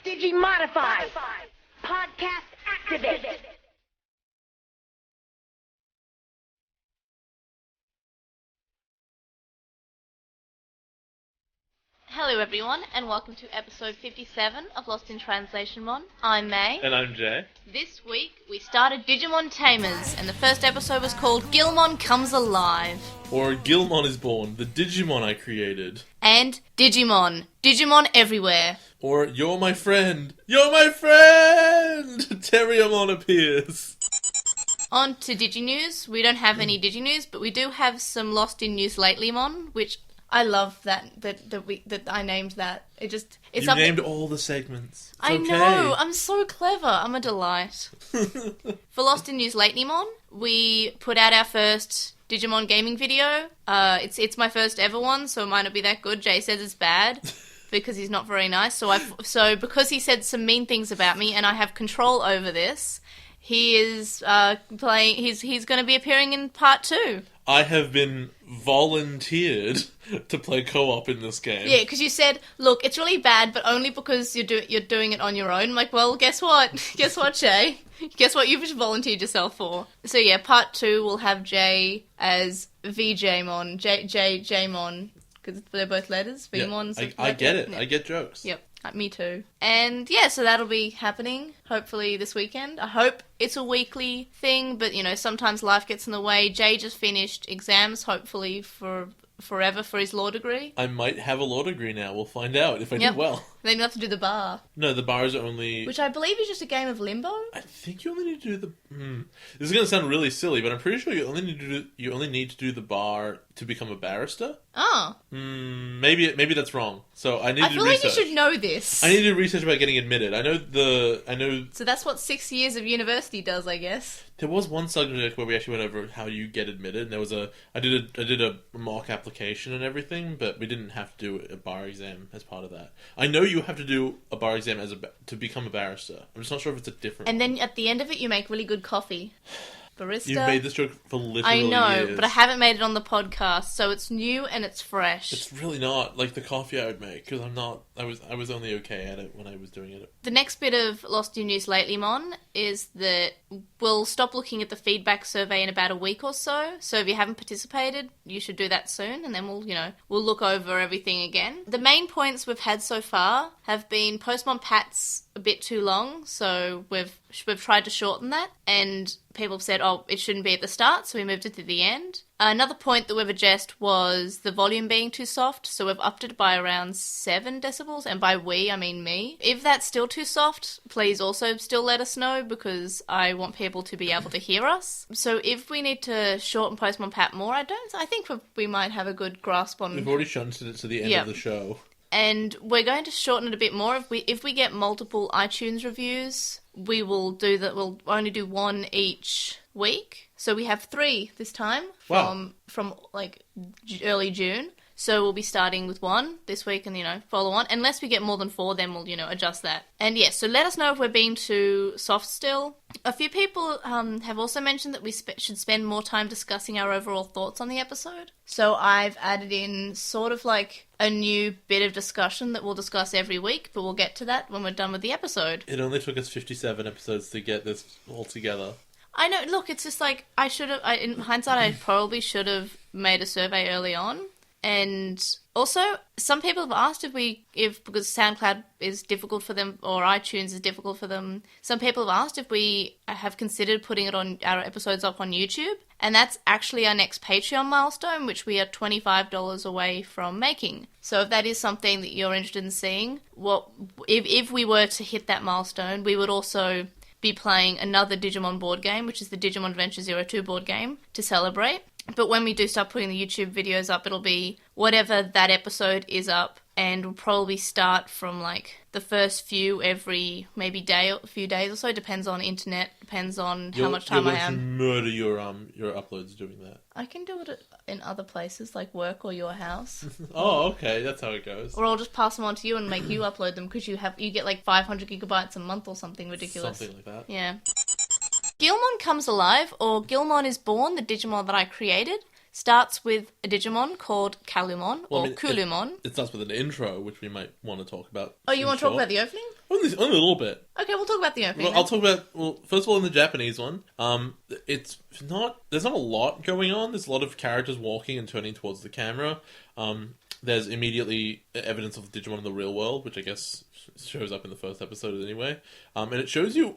Digimodify! Podcast activate! Hello everyone, and welcome to episode 57 of LostinTranslationmon. I'm May. And I'm Jay. This week, we started Digimon Tamers, and the first episode was called Gilmon Comes Alive. Or Gilmon is Born, the Digimon I created. And Digimon. Digimon everywhere. Or You're My Friend. You're my friend! Terriamon appears. On to Diginews. We don't have any Diginews, but we do have some Lost in NewsLatelymon, which I love that I named that. It's you named all the segments. It's I okay. know. I'm so clever. I'm a delight. For Lost in NewsLatelymon, we put out our first Digimon gaming video. It's my first ever one, so it might not be that good. Jay says it's bad because he's not very nice. So because he said some mean things about me, and I have control over this, he is playing. He's going to be appearing in part 2. I have been volunteered to play co-op in this game. Yeah, because you said, look, it's really bad, but only because you're doing it on your own. I'm like, well, guess what? Guess what, Jay? Guess what you've volunteered yourself for? So yeah, part 2 will have Jay as VJmon, Jmon, because they're both letters. Vmon's. Yeah, I get it. Yeah. I get jokes. Yep. Me too. And yeah, so that'll be happening hopefully this weekend. I hope it's a weekly thing, but you know, sometimes life gets in the way. Jay just finished exams, hopefully for forever, for his law degree. I might have a law degree now. We'll find out if I do well. Then you have to do the bar. No, the bars are only... Which I believe is just a game of limbo? I think you only need to do the... This is going to sound really silly, but I'm pretty sure you only need to do the bar to become a barrister. Oh. Maybe that's wrong. So I need to feel research. like you should know this. I need to research about getting admitted. I know... So that's what 6 years of university does, I guess. There was one subject where we actually went over how you get admitted, and there was I did a mock application and everything, but we didn't have to do a bar exam as part of that. I know you have to do a bar exam to become a barrister. I'm just not sure if it's a different... And then at the end of it, you make really good coffee. Barista. You've made this joke for literally years. I know, but I haven't made it on the podcast, so it's new and it's fresh. It's really not like the coffee I would make, because I'm not... I was only okay at it when I was doing it. The next bit of Lost in NewsLatelymon is that we'll stop looking at the feedback survey in about a week or so. So if you haven't participated, you should do that soon, and then we'll look over everything again. The main points we've had so far have been Postmon Pat's a bit too long, so we've tried to shorten that, and people have said, oh, it shouldn't be at the start, so we moved it to the end. Another point that we've addressed was the volume being too soft, so we've upped it by around 7 decibels, and by we, I mean me. If that's still too soft, please also still let us know, because I want people to be able to hear us. So if we need to shorten Postmon Pat more, I think we might have a good grasp on... We've already shunted it to the end of the show. And we're going to shorten it a bit more. If we get multiple iTunes reviews, we will do that. We'll only do 1 each week. So we have 3 this time from like early June. So we'll be starting with 1 this week and, follow on. Unless we get more than 4, then we'll, adjust that. And yeah, so let us know if we're being too soft still. A few people have also mentioned that we should spend more time discussing our overall thoughts on the episode. So I've added in sort of like a new bit of discussion that we'll discuss every week, but we'll get to that when we're done with the episode. It only took us 57 episodes to get this all together. I know, look, it's just like, in hindsight, I probably should have made a survey early on. And also, some people have asked if because SoundCloud is difficult for them, or iTunes is difficult for them, some people have asked if we have considered putting it on our episodes up on YouTube. And that's actually our next Patreon milestone, which we are $25 away from making. So if that is something that you're interested in seeing, if we were to hit that milestone, we would also be playing another Digimon board game, which is the Digimon Adventure 02 board game, to celebrate. But when we do start putting the YouTube videos up, it'll be whatever that episode is up, and we'll probably start from like the first few every maybe few days or so. Depends on internet, depends on how much time I have. You're going to murder your uploads doing that. I can do it in other places like work or your house. Oh, okay, that's how it goes. Or I'll just pass them on to you and make you upload them, because you get like 500 gigabytes a month or something ridiculous. Something like that. Yeah. Gilmon Comes Alive, or Gilmon is Born, the Digimon that I created, starts with a Digimon called Kalumon, Kulumon. It starts with an intro, which we might want to talk about. Oh, you want to talk about the opening? Only a little bit. Okay, we'll talk about the opening. Well, I'll talk about, first of all, in the Japanese one, there's not a lot going on. There's a lot of characters walking and turning towards the camera. There's immediately evidence of Digimon in the real world, which I guess shows up in the first episode anyway. And it shows you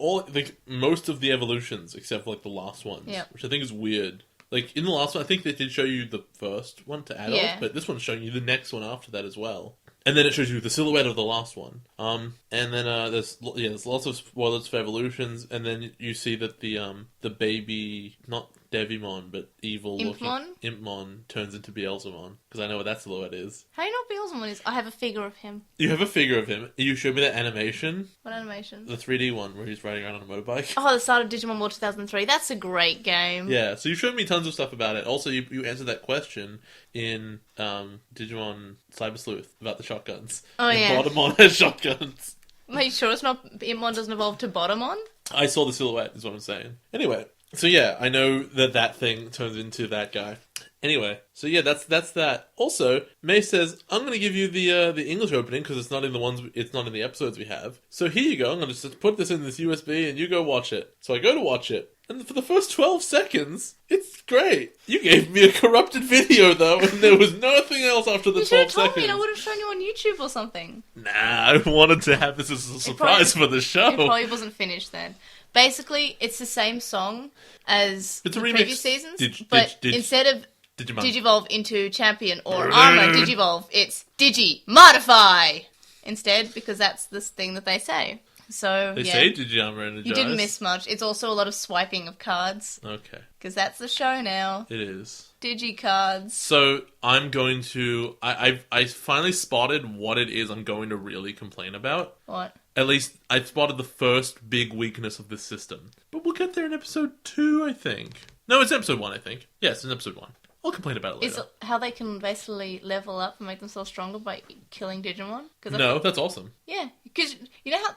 most of the evolutions, except for, the last ones, which I think is weird. In the last one, I think they did show you the first one to adults, but this one's showing you the next one after that as well. And then it shows you the silhouette of the last one. And then there's lots of spoilers for evolutions, and then you see that the baby, not Devimon, but evil-looking Impmon turns into Beelzemon, because I know what that silhouette is. How do you know what Beelzemon is? I have a figure of him. You have a figure of him. You showed me that animation. What animation? The 3D one, where he's riding around on a motorbike. Oh, the start of Digimon War 2003. That's a great game. Yeah, so you showed me tons of stuff about it. Also, you answered that question in Digimon Cyber Sleuth about the shotguns. Oh, yeah. Bottomon has shotguns. Are you sure it's not... Impmon doesn't evolve to Bottomon? I saw the silhouette, is what I'm saying. Anyway, so yeah, I know that thing turns into that guy. Anyway, so yeah, that's that. Also, May says, I'm going to give you the English opening, because it's not in the episodes we have. So here you go, I'm going to just put this in this USB, and you go watch it. So I go to watch it. And for the first 12 seconds, it's great. You gave me a corrupted video, though, and there was nothing else after the 12 seconds. You should have told me, and I would have shown you on YouTube or something. Nah, I wanted to have this as a surprise for the show. It probably wasn't finished then. Basically, it's the same song as the previous seasons, but instead of Digivolve into Champion or Armor Digivolve, it's Digi-Modify instead, because that's the thing that they say. So they say Digi-Armor Energize. You didn't miss much. It's also a lot of swiping of cards. Okay. Because that's the show now. It is. Digi-cards. So I'm going to... I finally spotted what it is I'm going to really complain about. What? At least I spotted the first big weakness of this system. But we'll get there in episode 2, I think. No, it's episode 1, I think. Yes, it's in episode 1. I'll complain about it later. Is it how they can basically level up and make themselves stronger by killing Digimon? No, that's awesome. Yeah, because you know how,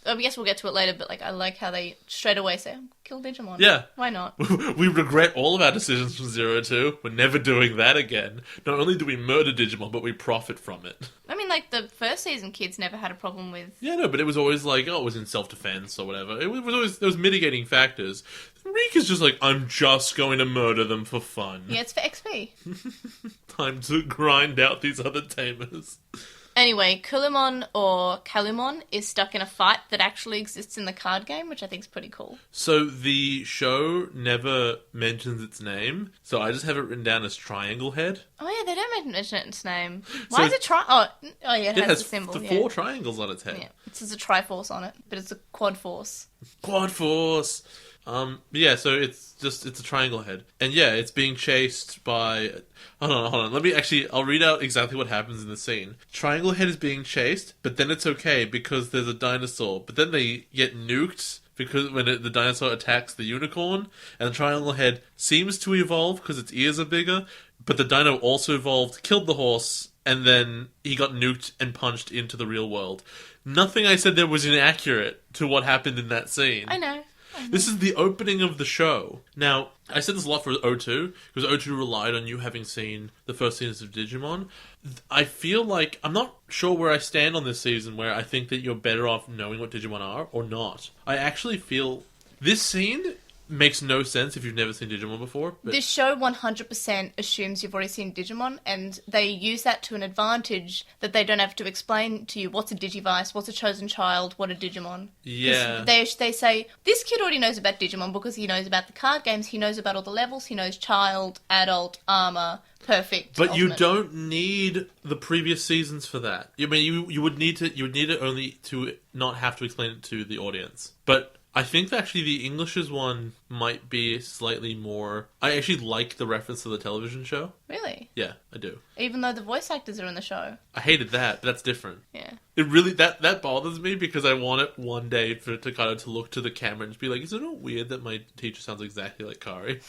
I guess we'll get to it later, but I like how they straight away say, kill Digimon. Yeah. Why not? We regret all of our decisions from 02. We're never doing that again. Not only do we murder Digimon, but we profit from it. I mean, the first season kids never had a problem with... Yeah, no, but it was always it was in self-defense or whatever. It was always, there was mitigating factors. Rika's just I'm just going to murder them for fun. Yeah, it's for XP. Time to grind out these other Tamers. Anyway, Kulumon or Kalumon is stuck in a fight that actually exists in the card game, which I think is pretty cool. So the show never mentions its name, so I just have it written down as Triangle Head. Oh yeah, they don't mention its name. Why is it Oh yeah, it has the symbol. It has 4 triangles on its head. Yeah, it says a Triforce on it, but it's a Quad Force. Quad Force! Yeah, so it's a triangle head. And yeah, it's being chased by... Hold on. I'll read out exactly what happens in the scene. Triangle head is being chased, but then it's okay because there's a dinosaur. But then they get nuked because when the dinosaur attacks the unicorn, and the triangle head seems to evolve because its ears are bigger, but the dino also evolved, killed the horse, and then he got nuked and punched into the real world. Nothing I said there was inaccurate to what happened in that scene. I know. This is the opening of the show. Now, I said this a lot for 02, because 02 relied on you having seen the first seasons of Digimon. I feel like, I'm not sure where I stand on this season, where I think that you're better off knowing what Digimon are, or not. I actually feel this scene makes no sense if you've never seen Digimon before. But... This show 100% assumes you've already seen Digimon, and they use that to an advantage that they don't have to explain to you what's a Digivice, what's a chosen child, what a Digimon. Yeah. They say, this kid already knows about Digimon because he knows about the card games, he knows about all the levels, he knows child, adult, armor, perfect. But ultimate. you don't need the previous seasons for that. I mean, you would need it only to not have to explain it to the audience. But I think that actually the English's one might be slightly more... I actually like the reference to the television show. Really? Yeah, I do. Even though the voice actors are in the show. I hated that, but that's different. Yeah. It really... That bothers me because I want it one day for Takato to look to the camera and just be like, isn't it weird that my teacher sounds exactly like Kari?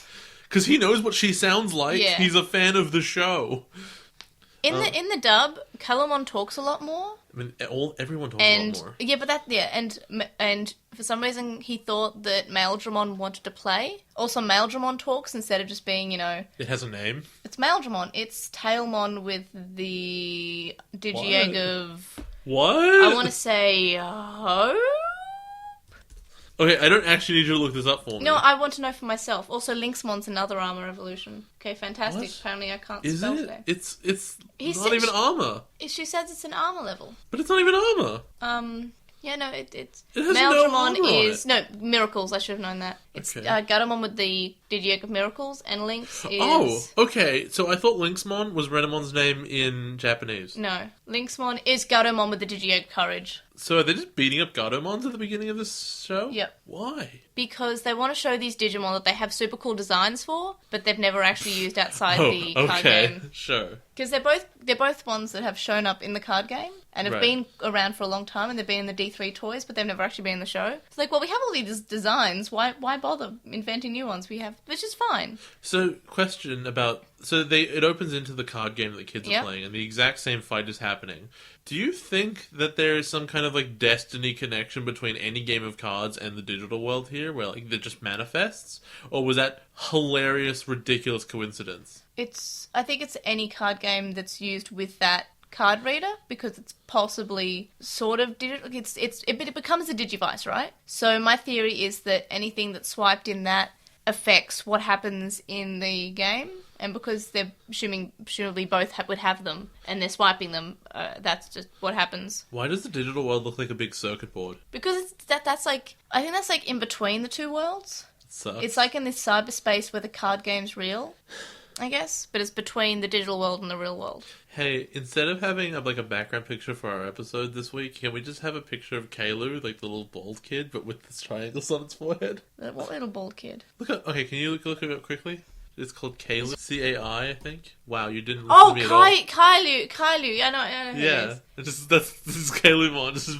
Because he knows what she sounds like. Yeah. He's a fan of the show. In the dub, Kalumon talks a lot more. I mean, everyone talks a lot more. Yeah, but and for some reason he thought that Maildramon wanted to play. Also, Maildramon talks instead of just being, It has a name. It's Maildramon. It's Tailmon with the Digiegg of... What? I want to say Hope? Okay, I don't actually need you to look this up for me. No, I want to know for myself. Also, Lynxmon's another armor evolution. Okay, fantastic. What? Apparently I can't Is spell it? today. It's He not said even armor. She says it's an armor level. But it's not even armor. Yeah, no, it's... It has no Maildramon armor on is... it. No, Miracles, I should have known that. It's Okay. Gatomon with the Digiegg of Miracles, and Lynx is... Oh, okay. So I thought Lynxmon was Renamon's name in Japanese. No, Lynxmon is Gatomon with the Digiegg Courage. So are they just beating up Gatomons at the beginning of this show? Yep. Why? Because they want to show these Digimon that they have super cool designs for, but they've never actually used outside the card game. Sure. Because they're both ones that have shown up in the card game and have been around for a long time, and they've been in the D3 toys, but they've never actually been in the show. It's like, well, we have all these designs. Why bother inventing new ones? We have, which is fine. So, question about... So it opens into the card game that the kids are playing, and the exact same fight is happening. Do you think that there is some kind of, destiny connection between any game of cards and the digital world here, where, that just manifests? Or was that hilarious, ridiculous coincidence? I think it's any card game that's used with that card reader, because it's possibly sort of digital. It becomes a digivice, right? So my theory is that anything that's swiped in that affects what happens in the game, and because they're presumably both would have them, and they're swiping them, that's just what happens. Why does the digital world look like a big circuit board? Because that's I think that's in between the two worlds. It sucks. It's in this cyberspace where the card game's real, I guess, but it's between the digital world and the real world. Hey, instead of having a background picture for our episode this week, can we just have a picture of Kailu, the little bald kid, but with the triangles on its forehead? What little bald kid? Okay, can you look at it quickly? It's called Kailu. C-A-I, I think. Wow, you didn't listen Oh, to me at all. Kailu. I know who it is. This is Kailumon. Just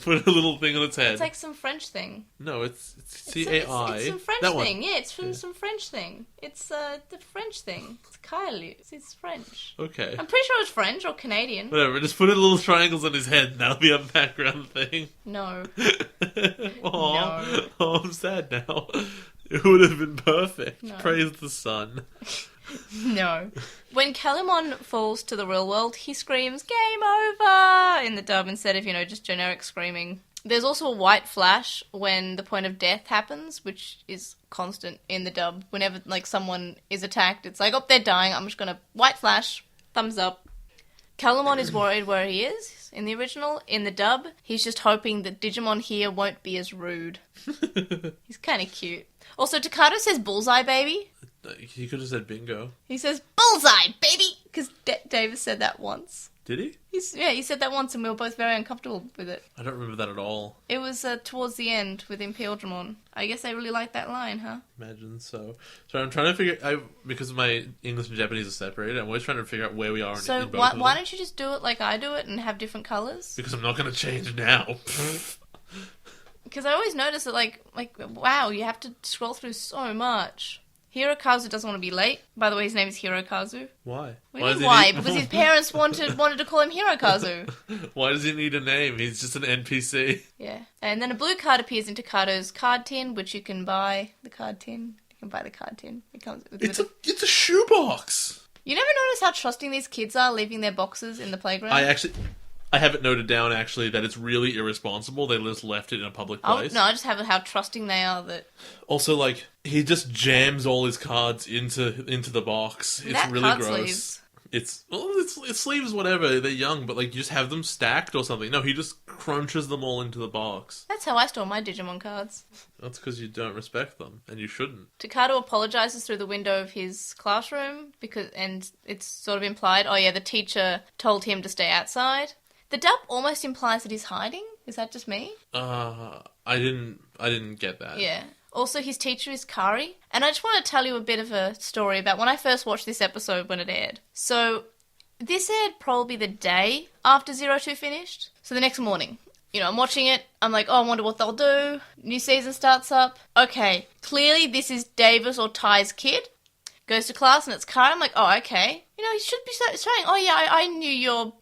put a little thing on its head. It's like some French thing. No, it's C-A-I. It's some French that thing. one. Yeah, it's from some French thing. It's the French thing. It's Kailu. It's French. Okay. I'm pretty sure it's French or Canadian. Whatever, just put little triangles on his head and that'll be a background thing. No. Aww. No. Oh, I'm sad now. It would have been perfect. No. Praise the sun. No. When Calamon falls to the real world, he screams, "Game over!" in the dub instead of, just generic screaming. There's also a white flash when the point of death happens, which is constant in the dub. Whenever, someone is attacked, it's like, oh, they're dying, I'm just gonna... White flash, thumbs up. Calamon is worried where he is in the original. In the dub, he's just hoping that Digimon here won't be as rude. He's kind of cute. Also, Takato says bullseye, baby. He could have said bingo. He says, bullseye, baby! Because Davis said that once. Did he? He said that once and we were both very uncomfortable with it. I don't remember that at all. It was towards the end with Imperialdramon. I guess they really liked that line, huh? Imagine so. So I'm trying to figure... because my English and Japanese are separated, I'm always trying to figure out where we are in both of them. Why don't you just do it like I do it and have different colours? Because I'm not going to change now. Because I always notice that, wow, you have to scroll through so much. Hirokazu doesn't want to be late. By the way, his name is Hirokazu. Why? What do you mean why? Because his parents wanted to call him Hirokazu. Why does he need a name? He's just an NPC. Yeah. And then a blue card appears in Takato's card tin, which you can buy. The card tin. You can buy the card tin. It comes with It's a shoebox. You never notice how trusting these kids are leaving their boxes in the playground? I have it noted down, actually, that it's really irresponsible. They just left it in a public place. No, I just have it how trusting they are that... Also, he just jams all his cards into the box. It's really card gross. Sleeves. It's sleeves, whatever. They're young, but, you just have them stacked or something. No, he just crunches them all into the box. That's how I store my Digimon cards. That's because you don't respect them, and you shouldn't. Takato apologizes through the window of his classroom, and it's sort of implied, oh yeah, the teacher told him to stay outside. The dub almost implies that he's hiding. Is that just me? I didn't get that. Yeah. Also, his teacher is Kari. And I just want to tell you a bit of a story about when I first watched this episode when it aired. So, this aired probably the day after 02 finished. So the next morning, I'm watching it. I'm like, oh, I wonder what they'll do. New season starts up. Okay, clearly this is Davis or Ty's kid. Goes to class and it's Kari. I'm like, oh, okay. He should be saying, oh yeah, I knew your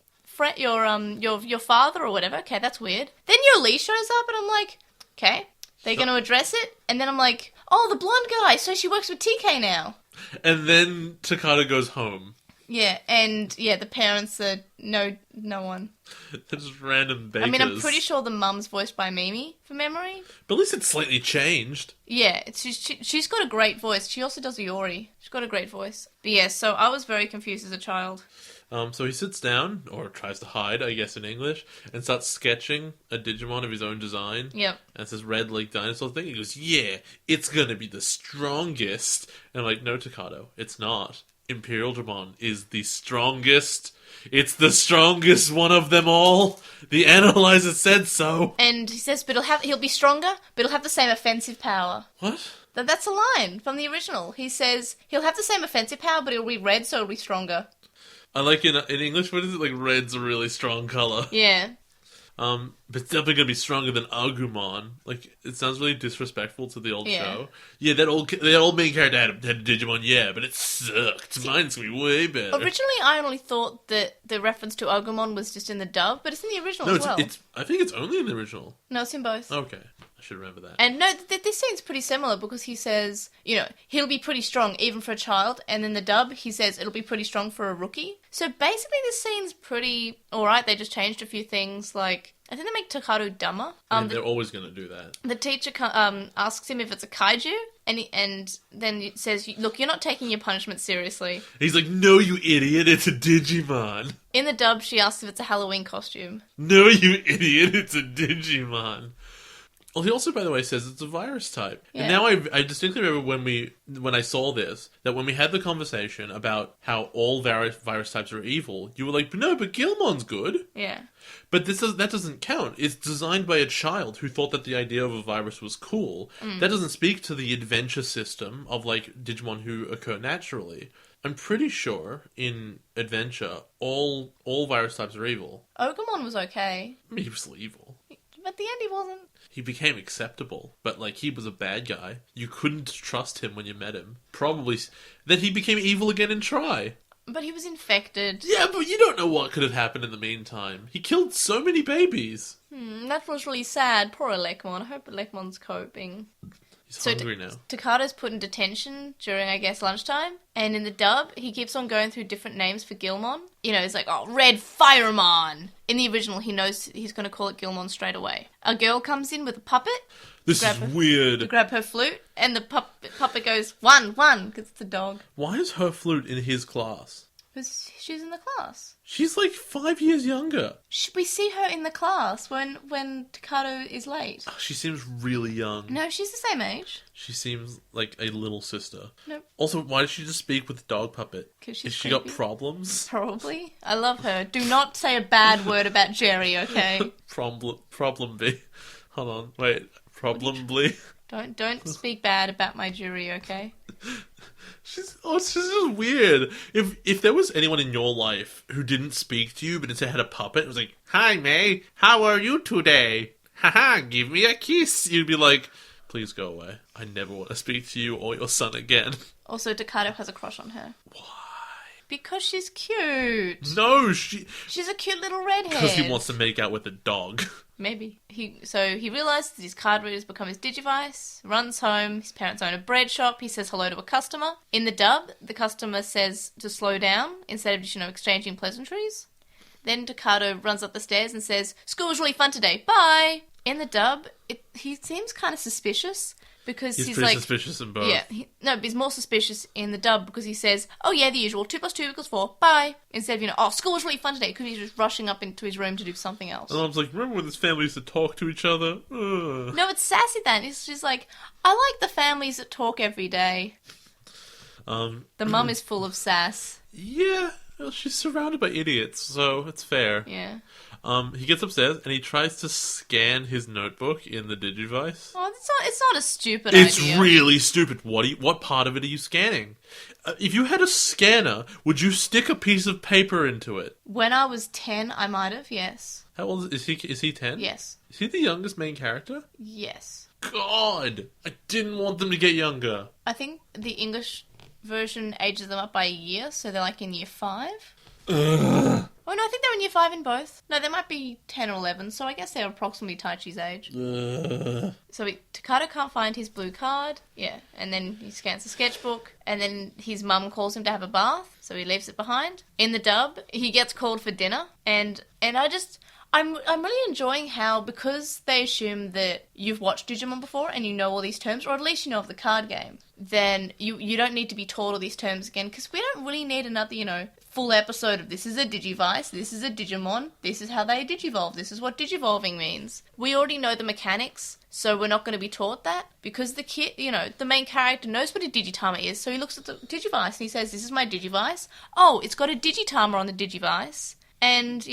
friend, your father or whatever. Okay, that's weird. Then your LiT shows up, and I'm like, okay, they're going to address it. And then I'm like, oh, the blonde guy. So she works with TK now. And then Takato goes home. Yeah, and the parents are no one. They're just random bakers. I mean, I'm pretty sure the mum's voiced by Mimi, from memory. But at least it's slightly changed. Yeah, she's got a great voice. She also does Iori. She's got a great voice. But yeah, so I was very confused as a child. So he sits down, or tries to hide, I guess in English, and starts sketching a Digimon of his own design. Yep. And it's this red, like, dinosaur thing. He goes, yeah, it's gonna be the strongest. And I'm like, no, Takato, it's not. Imperial Dramon is the strongest. It's the strongest one of them all. The analyzer said so. And he says, but he'll be stronger, but he'll have the same offensive power. What? That's a line from the original. He says, he'll have the same offensive power, but it'll be red, so it'll be stronger. I like in English, what is it? Like, red's a really strong color. Yeah. But it's definitely gonna be stronger than Agumon. Like, it sounds really disrespectful to the old Yeah. show. Yeah, that old main character had a Digimon, yeah, but it sucked. Mine's gonna be way better. Originally, I only thought that the reference to Agumon was just in the dub, but it's in the original No, as well. I think it's only in the original. No, it's in both. Okay, I should remember that. And no, this scene's pretty similar because he says, he'll be pretty strong even for a child, and in the dub, he says it'll be pretty strong for a rookie. So basically, this scene's pretty alright. They just changed a few things, like, I think they make Takato dumber. I mean, they're always gonna do that. The teacher asks him if it's a kaiju, and then it says, look, you're not taking your punishment seriously. He's like, no, you idiot, it's a Digimon. In the dub, she asks if it's a Halloween costume. No, you idiot, it's a Digimon. Well, he also, by the way, says it's a virus type. Yeah. And now I distinctly remember when I saw this, that when we had the conversation about how all virus types are evil, you were like, no, but Gilmon's good. Yeah. But that doesn't count. It's designed by a child who thought that the idea of a virus was cool. That doesn't speak to the adventure system of, like, Digimon who occur naturally. I'm pretty sure in adventure, all virus types are evil. Agumon was okay. I mean, he was still evil. At the end, he wasn't. He became acceptable, but, like, he was a bad guy. You couldn't trust him when you met him. Probably. Then he became evil again in Try. But he was infected. Yeah, but you don't know what could have happened in the meantime. He killed so many babies. That was really sad. Poor LiTymon. I hope LiTymon's coping. He's hungry now. Takato's put in detention during, I guess, lunchtime. And in the dub, he keeps on going through different names for Gilmon. He's like, oh, Red Firemon. In the original, he knows he's going to call it Gilmon straight away. A girl comes in with a puppet. This is weird. To grab her flute. And the puppet goes, one, because it's a dog. Why is her flute in his class? Because she's in the class. She's like 5 years younger. We see her in the class when Takato is late. Oh, she seems really young. No, she's the same age. She seems like a little sister. Nope. Also, why did she just speak with the dog puppet? 'Cause she's Has she got creepy. problems? Probably. I love her. Do not say a bad word about Jerry, okay? Problem B. Hold on, wait. Problem B. Don't speak bad about my jury, okay? She's just weird. If there was anyone in your life who didn't speak to you but instead had a puppet, it was like, "Hi May, how are you today? Haha, give me a kiss." You'd be like, "Please go away. I never want to speak to you or your son again." Also, Takato has a crush on her. Why? Because she's cute. No, She's a cute little redhead. because he wants to make out with a dog. Maybe. So he realises that his card reader's become his Digivice, runs home, his parents own a bread shop, he says hello to a customer. In the dub, the customer says to slow down instead of just, exchanging pleasantries. Then Takato runs up the stairs and says, "School's really fun today, bye!" In the dub, he seems kind of suspicious because He's he's pretty like... suspicious in both. Yeah, but he's more suspicious in the dub because he says, "Oh yeah, the usual, 2 + 2 = 4, bye." Instead of, "Oh, school was really fun today," because he's just rushing up into his room to do something else. And I was like, remember when this family used to talk to each other? Ugh. No, it's sassy then. It's just like, I like the families that talk every day. The mum is full of sass. Yeah, well, she's surrounded by idiots, so it's fair. Yeah. He gets upstairs and he tries to scan his notebook in the Digivice. Oh, it's not a stupid It's idea. really stupid. What part of it are you scanning? If you had a scanner, would you stick a piece of paper into it? When I was 10, I might have, yes. How old is he? Is he 10? Yes. Is he the youngest main character? Yes. God, I didn't want them to get younger. I think the English version ages them up by a year, so they're like in year 5. Ugh. Oh, no, I think they're in year 5 in both. No, they might be 10 or 11, so I guess they're approximately Taichi's age. So Takato can't find his blue card. Yeah, and then he scans the sketchbook, and then his mum calls him to have a bath, so he leaves it behind. In the dub, he gets called for dinner, and I'm really enjoying how, because they assume that you've watched Digimon before and you know all these terms, or at least you know of the card game, then you don't need to be taught all these terms again, because we don't really need another, full episode of this is a Digivice, this is a Digimon, this is how they Digivolve, this is what Digivolving means. We already know the mechanics, so we're not going to be taught that, because the kid, the main character knows what a Digitamer is, so he looks at the Digivice and he says, this is my Digivice. Oh, it's got a Digitamer on the Digivice, and,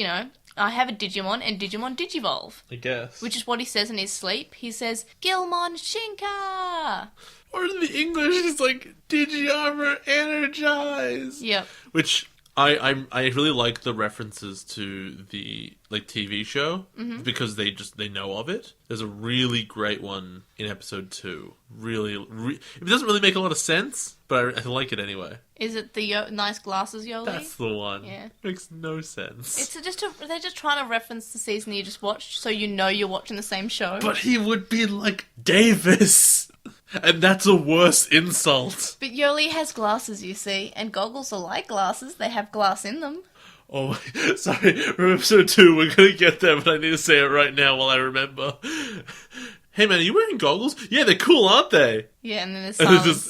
I have a Digimon, and Digimon Digivolve. I guess. Which is what he says in his sleep. He says, Gilmon Shinka! Or in the English, it's like, Digiarmor Energize! Yep. Which, I really like the references to the, TV show, because they know of it. There's a really great one in episode 2. It doesn't really make a lot of sense, but I like it anyway. Is it the nice glasses Yoli? That's the one. Yeah. Makes no sense. They're just trying to reference the season you just watched, so you're watching the same show. But he would be like Davis! And that's a worse insult. But Yoli has glasses, you see, and goggles are like glasses. They have glass in them. Oh, sorry. From episode 2, we're gonna get there, but I need to say it right now while I remember. Hey man, are you wearing goggles? Yeah, they're cool, aren't they? Yeah, and then there's And silence.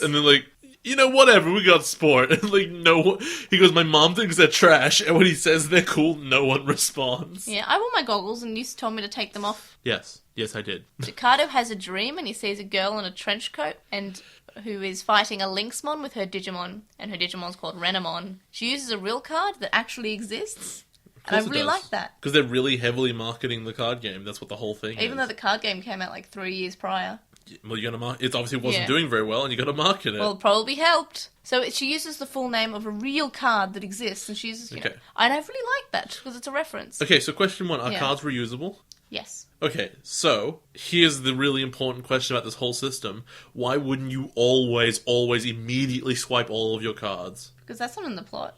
then whatever, we got sport. And no, he goes, my mom thinks they're trash, and when he says they're cool, no one responds. Yeah, I wore my goggles and you told me to take them off. Yes, I did. Takato has a dream and he sees a girl in a trench coat and who is fighting a Lynxmon with her Digimon, and her Digimon's called Renamon. She uses a real card that actually exists, and I really like that. Because they're really heavily marketing the card game, that's what the whole thing is. Even though the card game came out 3 years prior. Well, you gotta it obviously wasn't doing very well, and you gotta market it. Well, it probably helped. So she uses the full name of a real card that exists, and she uses, and I really like that, because it's a reference. Okay, so question 1, are cards reusable? Yes. Okay, so, here's the really important question about this whole system. Why wouldn't you always immediately swipe all of your cards? Because that's not in the plot.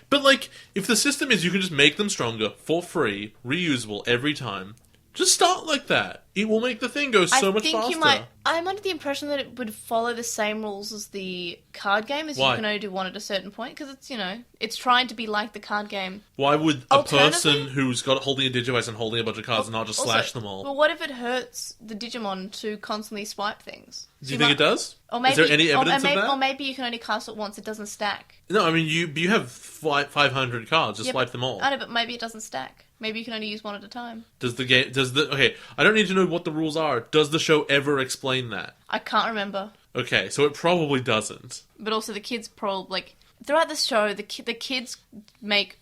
But, if the system is you can just make them stronger, for free, reusable every time, just start like that. It will make the thing go so much faster. I'm under the impression that it would follow the same rules as the card game, as Why? you can only do one at a certain point, because it's, it's trying to be like the card game. Why would a person who's holding a Digivice and holding a bunch of cards not just slash them all? Well, what if it hurts the Digimon to constantly swipe things? Do you think it does? Or maybe, is there any evidence of that? Or maybe you can only cast it once, it doesn't stack. No, I mean, you have 500 cards, just swipe them all. I know, but maybe it doesn't stack. Maybe you can only use one at a time. Okay, I don't need to know what the rules are. Does the show ever explain that? I can't remember. Okay, so it probably doesn't. But also the kids probably, throughout the show, the kids make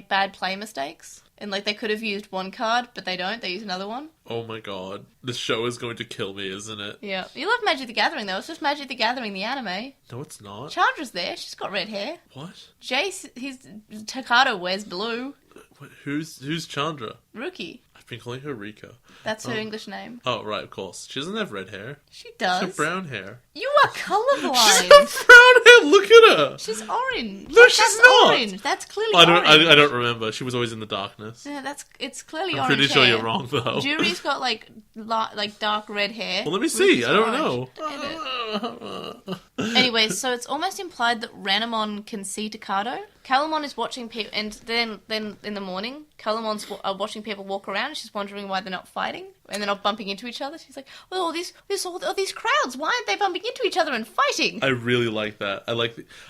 bad play mistakes. And, they could have used one card, but they don't. They use another one. Oh my god. This show is going to kill me, isn't it? Yeah. You love Magic the Gathering, though. It's just Magic the Gathering, the anime. No, it's not. Chandra's there. She's got red hair. What? Takato wears blue. Who's Chandra? Rookie. I've been calling her Rika. That's her English name. Oh, right, of course. She doesn't have red hair. She does. She has brown hair. You are colourblind. She's got brown hair. Look at her. She's orange. No, she's not. Orange. That's clearly orange. I don't remember. She was always in the darkness. Yeah, it's clearly I'm orange. pretty sure hair. you're wrong though. Jury's got dark red hair. Well, let me see. I don't know. Anyway, so it's almost implied that Renamon can see Takato. Calamon is watching people, and then in the morning, Calamon's watching people walk around, and she's wondering why they're not fighting, and they're not bumping into each other. She's like, well, all these crowds, why aren't they bumping into each other and fighting? I really like that. I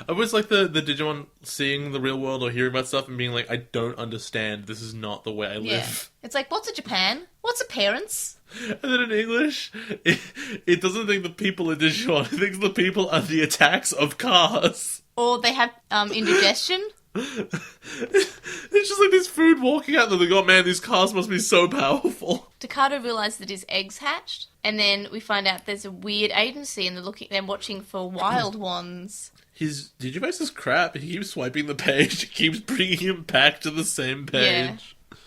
always like the Digimon seeing the real world or hearing about stuff and being like, I don't understand, this is not the way I live. Yeah. It's like, what's a Japan? What's a parents? And then in English, it doesn't think the people are Digimon, it thinks the people are the attacks of cars. Or they have indigestion. It's just like this food walking out there. They go, man, these cars must be so powerful. Takato realised that his eggs hatched, and then we find out there's a weird agency, and they're watching for wild ones. His Digivice is crap. He keeps swiping the page. It keeps bringing him back to the same page. Yeah.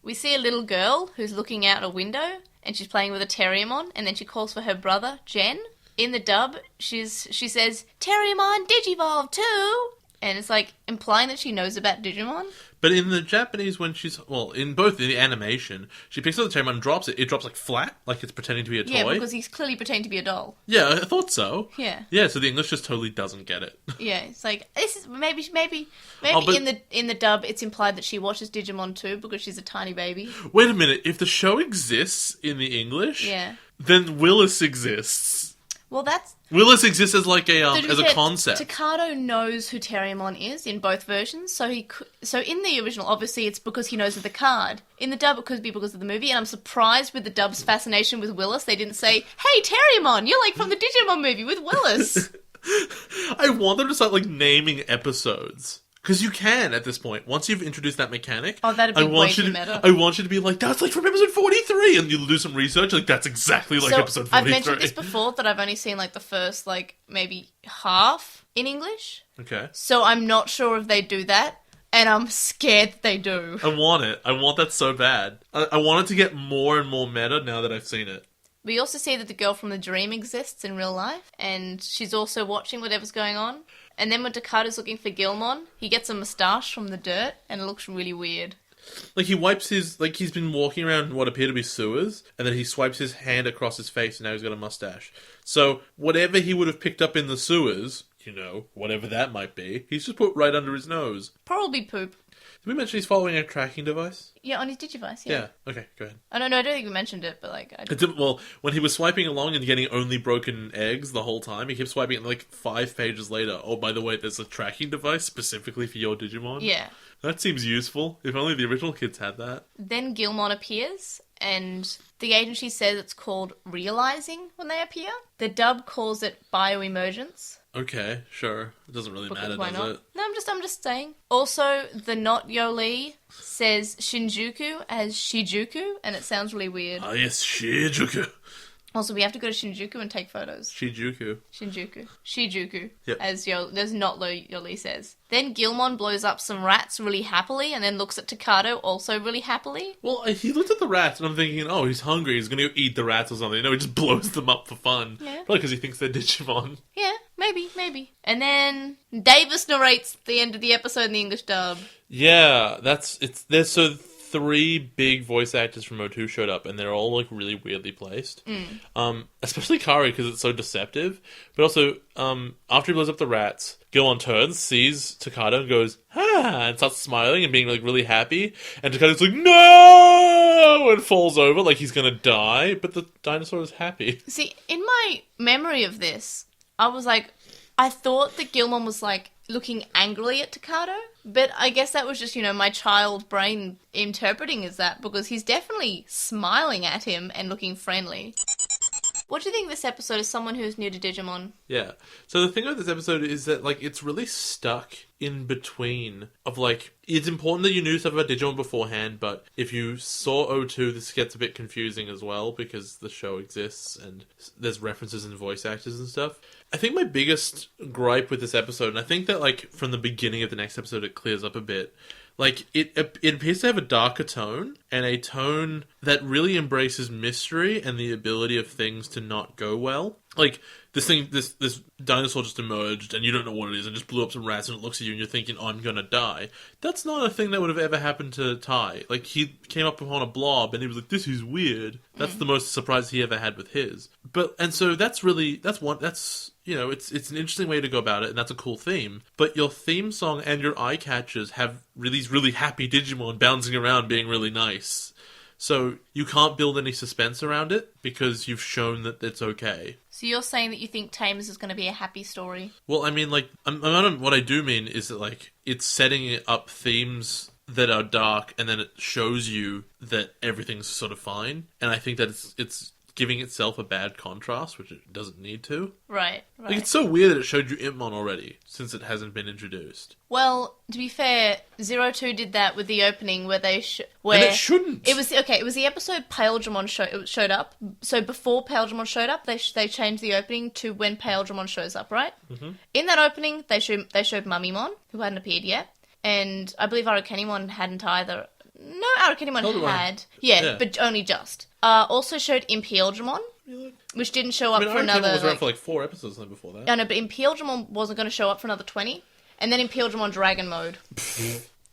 We see a little girl who's looking out a window, and she's playing with a Terriermon, and then she calls for her brother, Jen. In the dub, she says, Terriermon Digivolve too! And it's implying that she knows about Digimon. But in the Japanese, when in both the animation, she picks up the Tamers and drops it. It drops like flat, like it's pretending to be a toy. Yeah, because he's clearly pretending to be a doll. Yeah, I thought so. Yeah. Yeah, so the English just totally doesn't get it. Yeah, it's like this is maybe but- in the dub it's implied that she watches Digimon too because she's a tiny baby. Wait a minute, if the show exists in the English, Yeah. then Willis exists. Well, that's Willis exists as like a to be as a fair, concept. Takato knows who Terriermon is in both versions, so in the original, obviously, it's because he knows of the card. In the dub, it could be because of the movie, and I'm surprised with the dub's fascination with Willis. They didn't say, "Hey, Terriermon, you're like from the Digimon movie with Willis." I want them to start like naming episodes. Because you can at this point. Once you've introduced that mechanic, Oh, that'd be way too meta. I want you to be like, that's like from episode 43, and you'll do some research. Like that's exactly like episode 43. I've mentioned this before that I've only seen like the first like maybe half in English. Okay. So I'm not sure if they do that, and I'm scared that they do. I want it. I want that so bad. I want it to get more and more meta now that I've seen it. We also see that the girl from the dream exists in real life, and she's also watching whatever's going on. And then when Takato's looking for Gilmon, he gets a moustache from the dirt, and it looks really weird. Like he wipes he's been walking around what appear to be sewers, and then he swipes his hand across his face, and now he's got a mustache. So whatever he would have picked up in the sewers, whatever that might be, he's just put right under his nose. Probably poop. Did we mention he's following a tracking device? Yeah, on his Digivice, Yeah. Okay, go ahead. I don't think we mentioned it, but like... Well, when he was swiping along and getting only broken eggs the whole time, he kept swiping and like 5 pages later, oh, by the way, there's a tracking device specifically for your Digimon. Yeah. That seems useful. If only the original kids had that. Then Gilmon appears, and the agency says it's called realizing when they appear. The dub calls it bioemergence. Okay, sure. It doesn't really matter, Why does not? it? No, I'm just saying. Also, the not Yoli says Shinjuku as Shijuku, and it sounds really weird. Ah, yes, Shijuku. Also, we have to go to Shinjuku and take photos. Shijuku. Shijuku, Yep. as not Yoli says. Then Gilmon blows up some rats really happily, and then looks at Takato also really happily. Well, he looked at the rats, and I'm thinking, oh, he's hungry, he's gonna go eat the rats or something. No, he just blows them up for fun. Yeah. Probably because he thinks they're Digimon. Yeah, maybe. And then Davis narrates the end of the episode in the English dub. Yeah, there's so 3 big voice actors from O2 showed up, and they're all like really weirdly placed. Especially Kari because it's so deceptive. But also, after he blows up the rats, Gilmon turns, sees Takato, and goes and starts smiling and being like really happy. And Takato's like no, and falls over like he's gonna die. But the dinosaur is happy. See, in my memory of this, I thought that Gilmon was like looking angrily at Takato, but I guess that was just, my child brain interpreting as that, because he's definitely smiling at him and looking friendly. What do you think of this episode as someone who's new to Digimon? Yeah. So the thing about this episode is that, like, it's really stuck in between of, like, it's important that you knew stuff about Digimon beforehand, but if you saw O2, this gets a bit confusing as well, because the show exists and there's references and voice actors and stuff. I think my biggest gripe with this episode, and I think that, like, from the beginning of the next episode it clears up a bit, like, it appears to have a darker tone, and a tone that really embraces mystery and the ability of things to not go well. Like, this dinosaur just emerged, and you don't know what it is, and just blew up some rats, and it looks at you, and you're thinking, oh, I'm gonna die. That's not a thing that would have ever happened to Tai. Like, he came up upon a blob, and he was like, this is weird. That's the most surprise he ever had with his. And so it's an interesting way to go about it, and that's a cool theme. But your theme song and your eye catchers have these really happy Digimon bouncing around being really nice. So you can't build any suspense around it because you've shown that it's okay. So you're saying that you think Tamers is going to be a happy story? Well, I mean, like, what I do mean is that, like, it's setting up themes that are dark, and then it shows you that everything's sort of fine. And I think that it's giving itself a bad contrast, which it doesn't need to. Right. Like, it's so weird that it showed you Impmon already, since it hasn't been introduced. Well, to be fair, 02 did that with the opening where they... And it shouldn't! It was the episode Paledramon showed up. So before Paledramon showed up, they changed the opening to when Paledramon shows up, right? Mm-hmm. In that opening, they showed Mummymon, who hadn't appeared yet. And I believe Arukenimon hadn't either. No, Arukenimon had. Yeah, but only just. Also showed Impieldramon, which didn't show up for another... Arukenimon was around for like 4 episodes before that. I know, but Impieldramon wasn't going to show up for another 20. And then Impieldramon Dragon Mode.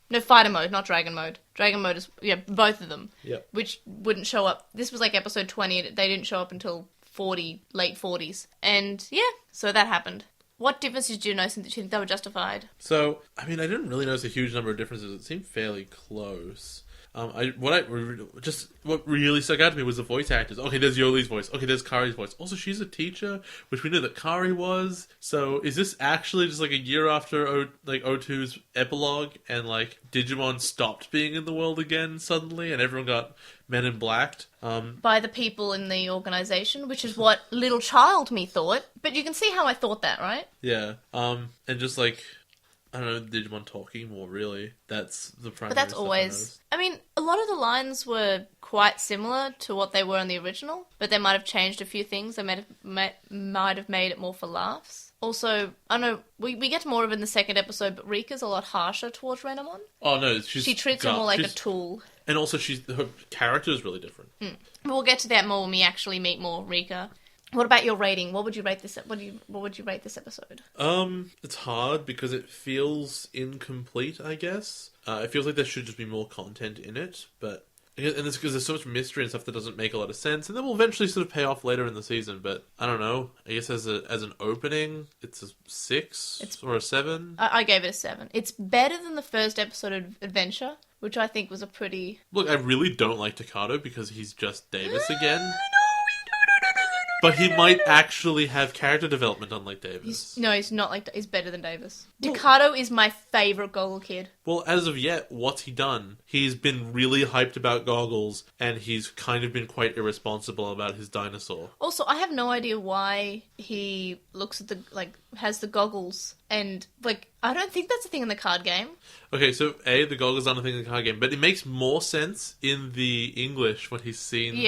No, fighter mode, not dragon mode. Dragon mode is, both of them. Yep. Which wouldn't show up. This was like episode 20, they didn't show up until late 40s. And yeah, so that happened. What differences did you notice, and did you think they were justified? So, I mean, I didn't really notice a huge number of differences. It seemed fairly close. What really stuck out to me was the voice actors. Okay, there's Yoli's voice. Okay, there's Kari's voice. Also, she's a teacher, which we knew that Kari was. So, is this actually just like a year after O2's epilogue, and like Digimon stopped being in the world again suddenly, and everyone got Men in Blacked? By the people in the organization, which is what little child me thought. But you can see how I thought that, right? Yeah. And just like, I don't know, Digimon talking more, really. That's the primary. But that's stuff always... I mean, a lot of the lines were quite similar to what they were in the original, but they might have changed a few things. They might have made it more for laughs. Also, I don't know, we get more of it in the second episode, but Rika's a lot harsher towards Renamon. Oh, no, she treats him more like a tool. And also, her character is really different. We'll get to that more when we actually meet more Rika. What about your rating? What would you rate this? What would you rate this episode? It's hard because it feels incomplete, I guess. It feels like there should just be more content in it, but and it's because there's so much mystery and stuff that doesn't make a lot of sense, and then will eventually sort of pay off later in the season. But I don't know. I guess as an opening, it's a 6 or a 7. I gave it a 7. It's better than the first episode of Adventure, which I think was a pretty... Look, I really don't like Takato because he's just Davis again. But he might actually have character development, unlike Davis. He's not like... He's better than Davis. Takato is my favourite Goggle kid. Well, as of yet, what's he done? He's been really hyped about goggles, and he's kind of been quite irresponsible about his dinosaur. Also, I have no idea why he looks at has the goggles, and, I don't think that's a thing in the card game. Okay, so the goggles aren't a thing in the card game, but it makes more sense in the English when he's seen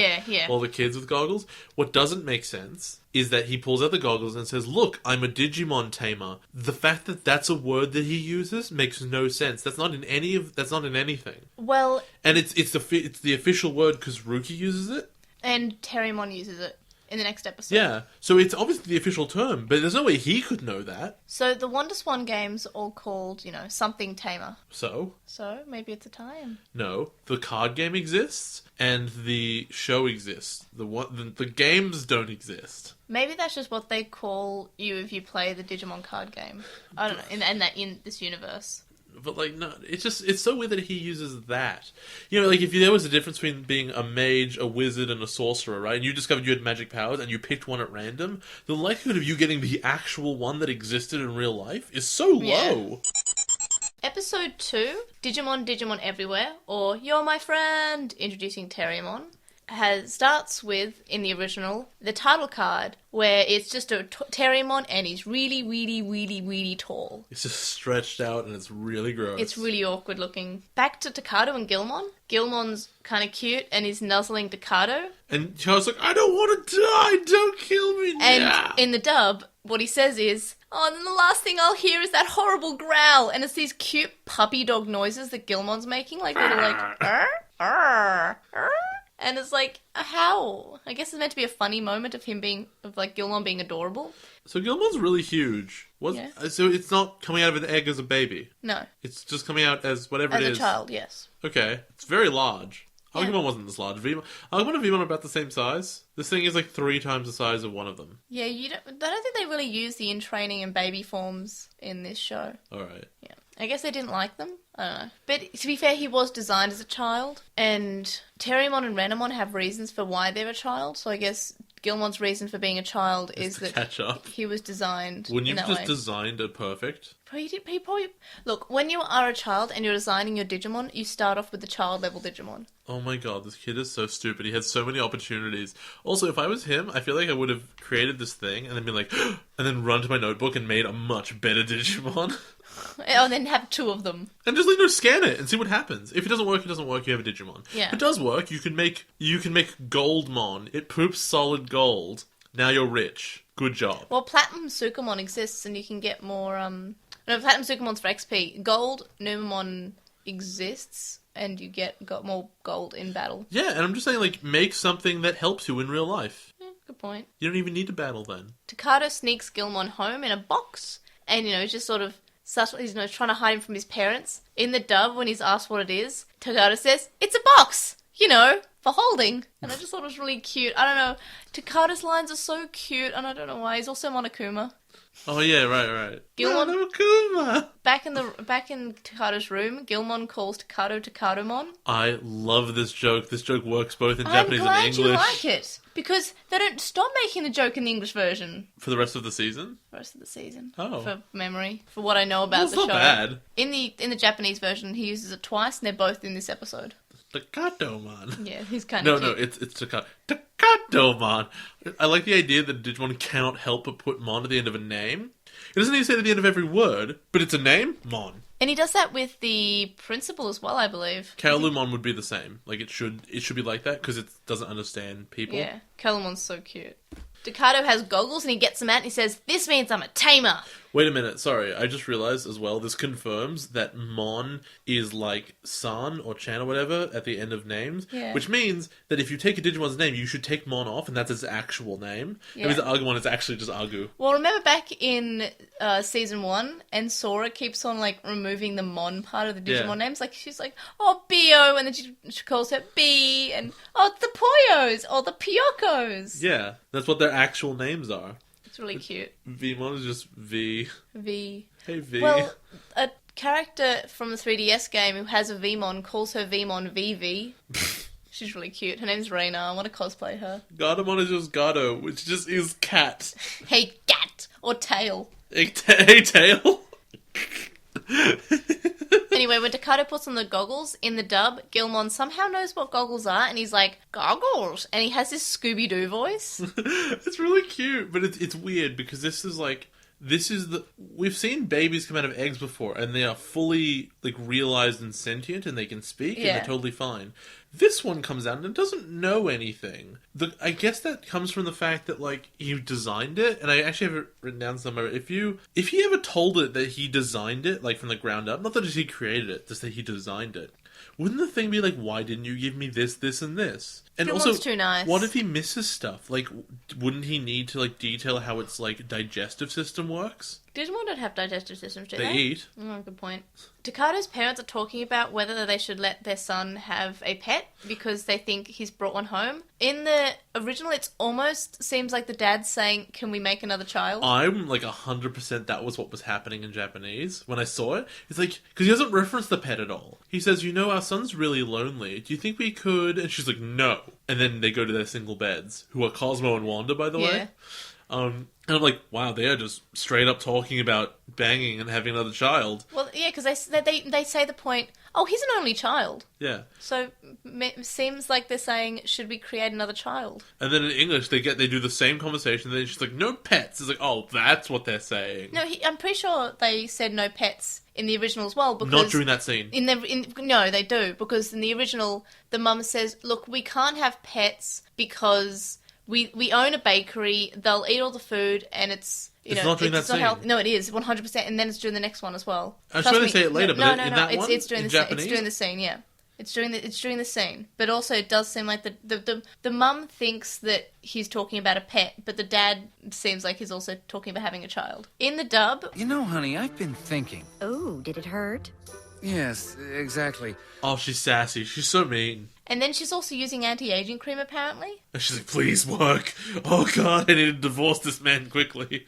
all the kids with goggles. What doesn't make sense is that he pulls out the goggles and says, "Look, I'm a Digimon tamer." The fact that that's a word that he uses makes no sense. That's not in anything. Well, and it's the official word because Ruki uses it, and Terriermon uses it in the next episode. Yeah, so it's obviously the official term, but there's no way he could know that. So the WonderSwan games are all called, something tamer. So maybe it's a tie-in. No, the card game exists and the show exists. The games don't exist. Maybe that's just what they call you if you play the Digimon card game. I don't know. In this universe. But, no, it's so weird that he uses that. If there was a difference between being a mage, a wizard, and a sorcerer, right? And you discovered you had magic powers, and you picked one at random, the likelihood of you getting the actual one that existed in real life is so low. Episode 2, Digimon Everywhere, or You're My Friend, introducing Terriermon, starts with, in the original, the title card, where it's just a Terriermon and he's really, really, really, really tall. It's just stretched out and it's really gross. It's really awkward looking. Back to Takato and Gilmon. Gilmon's kind of cute and he's nuzzling Takato. And Charles like, "I don't want to die, don't kill me now." And in the dub, what he says is, "Oh, and then the last thing I'll hear is that horrible growl." And it's these cute puppy dog noises that Gilmon's making, like little And it's how? I guess it's meant to be a funny moment of Gilmon being adorable. So Gilmon's really huge. So it's not coming out of an egg as a baby? No. It's just coming out as whatever it is? As a child, yes. Okay. It's very large. Agumon wasn't this large. Agumon and Vimon are about the same size. This thing is 3 times the size of one of them. Yeah, I don't think they really use the in-training and baby forms in this show. Alright. Yeah. I guess they didn't like them. I don't know. But to be fair, he was designed as a child, and Terriermon and Renamon have reasons for why they're a child, so I guess Gilmon's reason for being a child is that catch up. He was designed Wouldn't you in that just way. designed it perfect? He probably... Look, when you are a child and you're designing your Digimon, you start off with the child-level Digimon. Oh my god, this kid is so stupid. He had so many opportunities. Also, if I was him, I feel like I would have created this thing and then been like, and then run to my notebook and made a much better Digimon. And then have 2 of them. And just scan it and see what happens. If it doesn't work, it doesn't work. You have a Digimon. Yeah. If it does work, you can make Goldmon. It poops solid gold. Now you're rich. Good job. Well, Platinum Sukamon exists, and you can get more. No, Platinum Sukamon's for XP. Gold Numamon exists, and you got more gold in battle. Yeah, and I'm just saying, make something that helps you in real life. Yeah, good point. You don't even need to battle then. Takato sneaks Gilmon home in a box, and he's just sort of subtly, he's trying to hide him from his parents. In the dub, when he's asked what it is, Takato says, "It's a box, for holding." And I just thought it was really cute. I don't know, Takato's lines are so cute, and I don't know why. He's also Monokuma. Oh yeah, right. Gilmon, Monokuma! back in Takato's room, Gilmon calls Takato Takatomon. I love this joke. This joke works both in Japanese and I'm glad English. you like it. Because they don't stop making the joke in the English version. For the rest of the season? Oh. For memory. For what I know about Well, the show. it's not bad. In the Japanese version, he uses it twice, and they're both in this episode. Takatomon. Yeah, he's kind of No, it's Takato. Takatomon. I like the idea that Digimon cannot help but put Mon at the end of a name. It doesn't even say it at the end of every word, but it's a name, Mon. And he does that with the principal as well, I believe. Kaolumon would be the same. Like, it should be like that, because it doesn't understand people. Yeah, Kaolumon's so cute. Takato has goggles, and he gets them out, and he says, "This means I'm a tamer." Wait a minute, sorry, I just realised as well, this confirms that Mon is like San or Chan or whatever at the end of names, Yeah. which means that if you take a Digimon's name, you should take Mon off, and that's its actual name. Yeah. It means that Agumon is actually just Agu. Well, remember back in season 1, and Sora keeps on, removing the Mon part of the Digimon Yeah. names? She's like, "Oh, Bio," and then she calls her B, and, "Oh, it's the Poyos," or the Pyokos. Yeah, that's what their actual names are. It's really cute. Vmon is just V. V. Hey V. Well, a character from the 3DS game who has a Vmon calls her Vmon VV. She's really cute. Her name's Reina. I want to cosplay her. Gatomon is just Gato, which just is cat. Hey, cat! Or tail. Hey, tail. Anyway, when Takato puts on the goggles in the dub, Gilmon somehow knows what goggles are, and he's like, "Goggles!" And he has this Scooby-Doo voice. It's really cute, but it's weird because we've seen babies come out of eggs before, and they are fully realized and sentient, and they can speak, and Yeah. they're totally fine. This one comes out and it doesn't know anything. I guess that comes from the fact that you designed it, and I actually have it written down somewhere. If he ever told it that he designed it from the ground up, not that he created it, just that he designed it, wouldn't the thing be why didn't you give me this, this, and this? And It also, was too nice. what if he misses stuff? Wouldn't he need to detail how its digestive system works? Digimon don't have digestive systems, do They they? eat. Oh, good point. Takato's parents are talking about whether they should let their son have a pet because they think he's brought one home. In the original, it almost seems like the dad's saying, "Can we make another child?" I'm 100% that was what was happening in Japanese when I saw it. It's because he doesn't reference the pet at all. He says, "Our son's really lonely. Do you think we could?" And she's like, "No." And then they go to their single beds, who are Cosmo and Wanda, by the way. And I'm like, wow, they are just straight up talking about banging and having another child. Well, yeah, because they say the point, "Oh, he's an only child." Yeah. So it seems like they're saying, "Should we create another child?" And then in English, they do the same conversation. And then she's like, "No pets." It's like, oh, that's what they're saying. No, I'm pretty sure they said no pets in the original as well. Because Not during that scene. No, they do, because in the original, the mum says, "Look, we can't have pets because we own a bakery. They'll eat all the food, and it's not during that scene. healthy." No, it is 100%, and then it's during the next one as well. I'm sure they say it later, but no, in that one, it's during in the Japanese? It's during the scene, yeah. It's during the scene, but also it does seem like the mum thinks that he's talking about a pet, but the dad seems like he's also talking about having a child. In the dub, Honey, I've been thinking. Oh, did it hurt? Yes, exactly. Oh, she's sassy. She's so mean. and then she's also using anti-aging cream apparently. And she's like, "Please work. Oh God, I need to divorce this man quickly."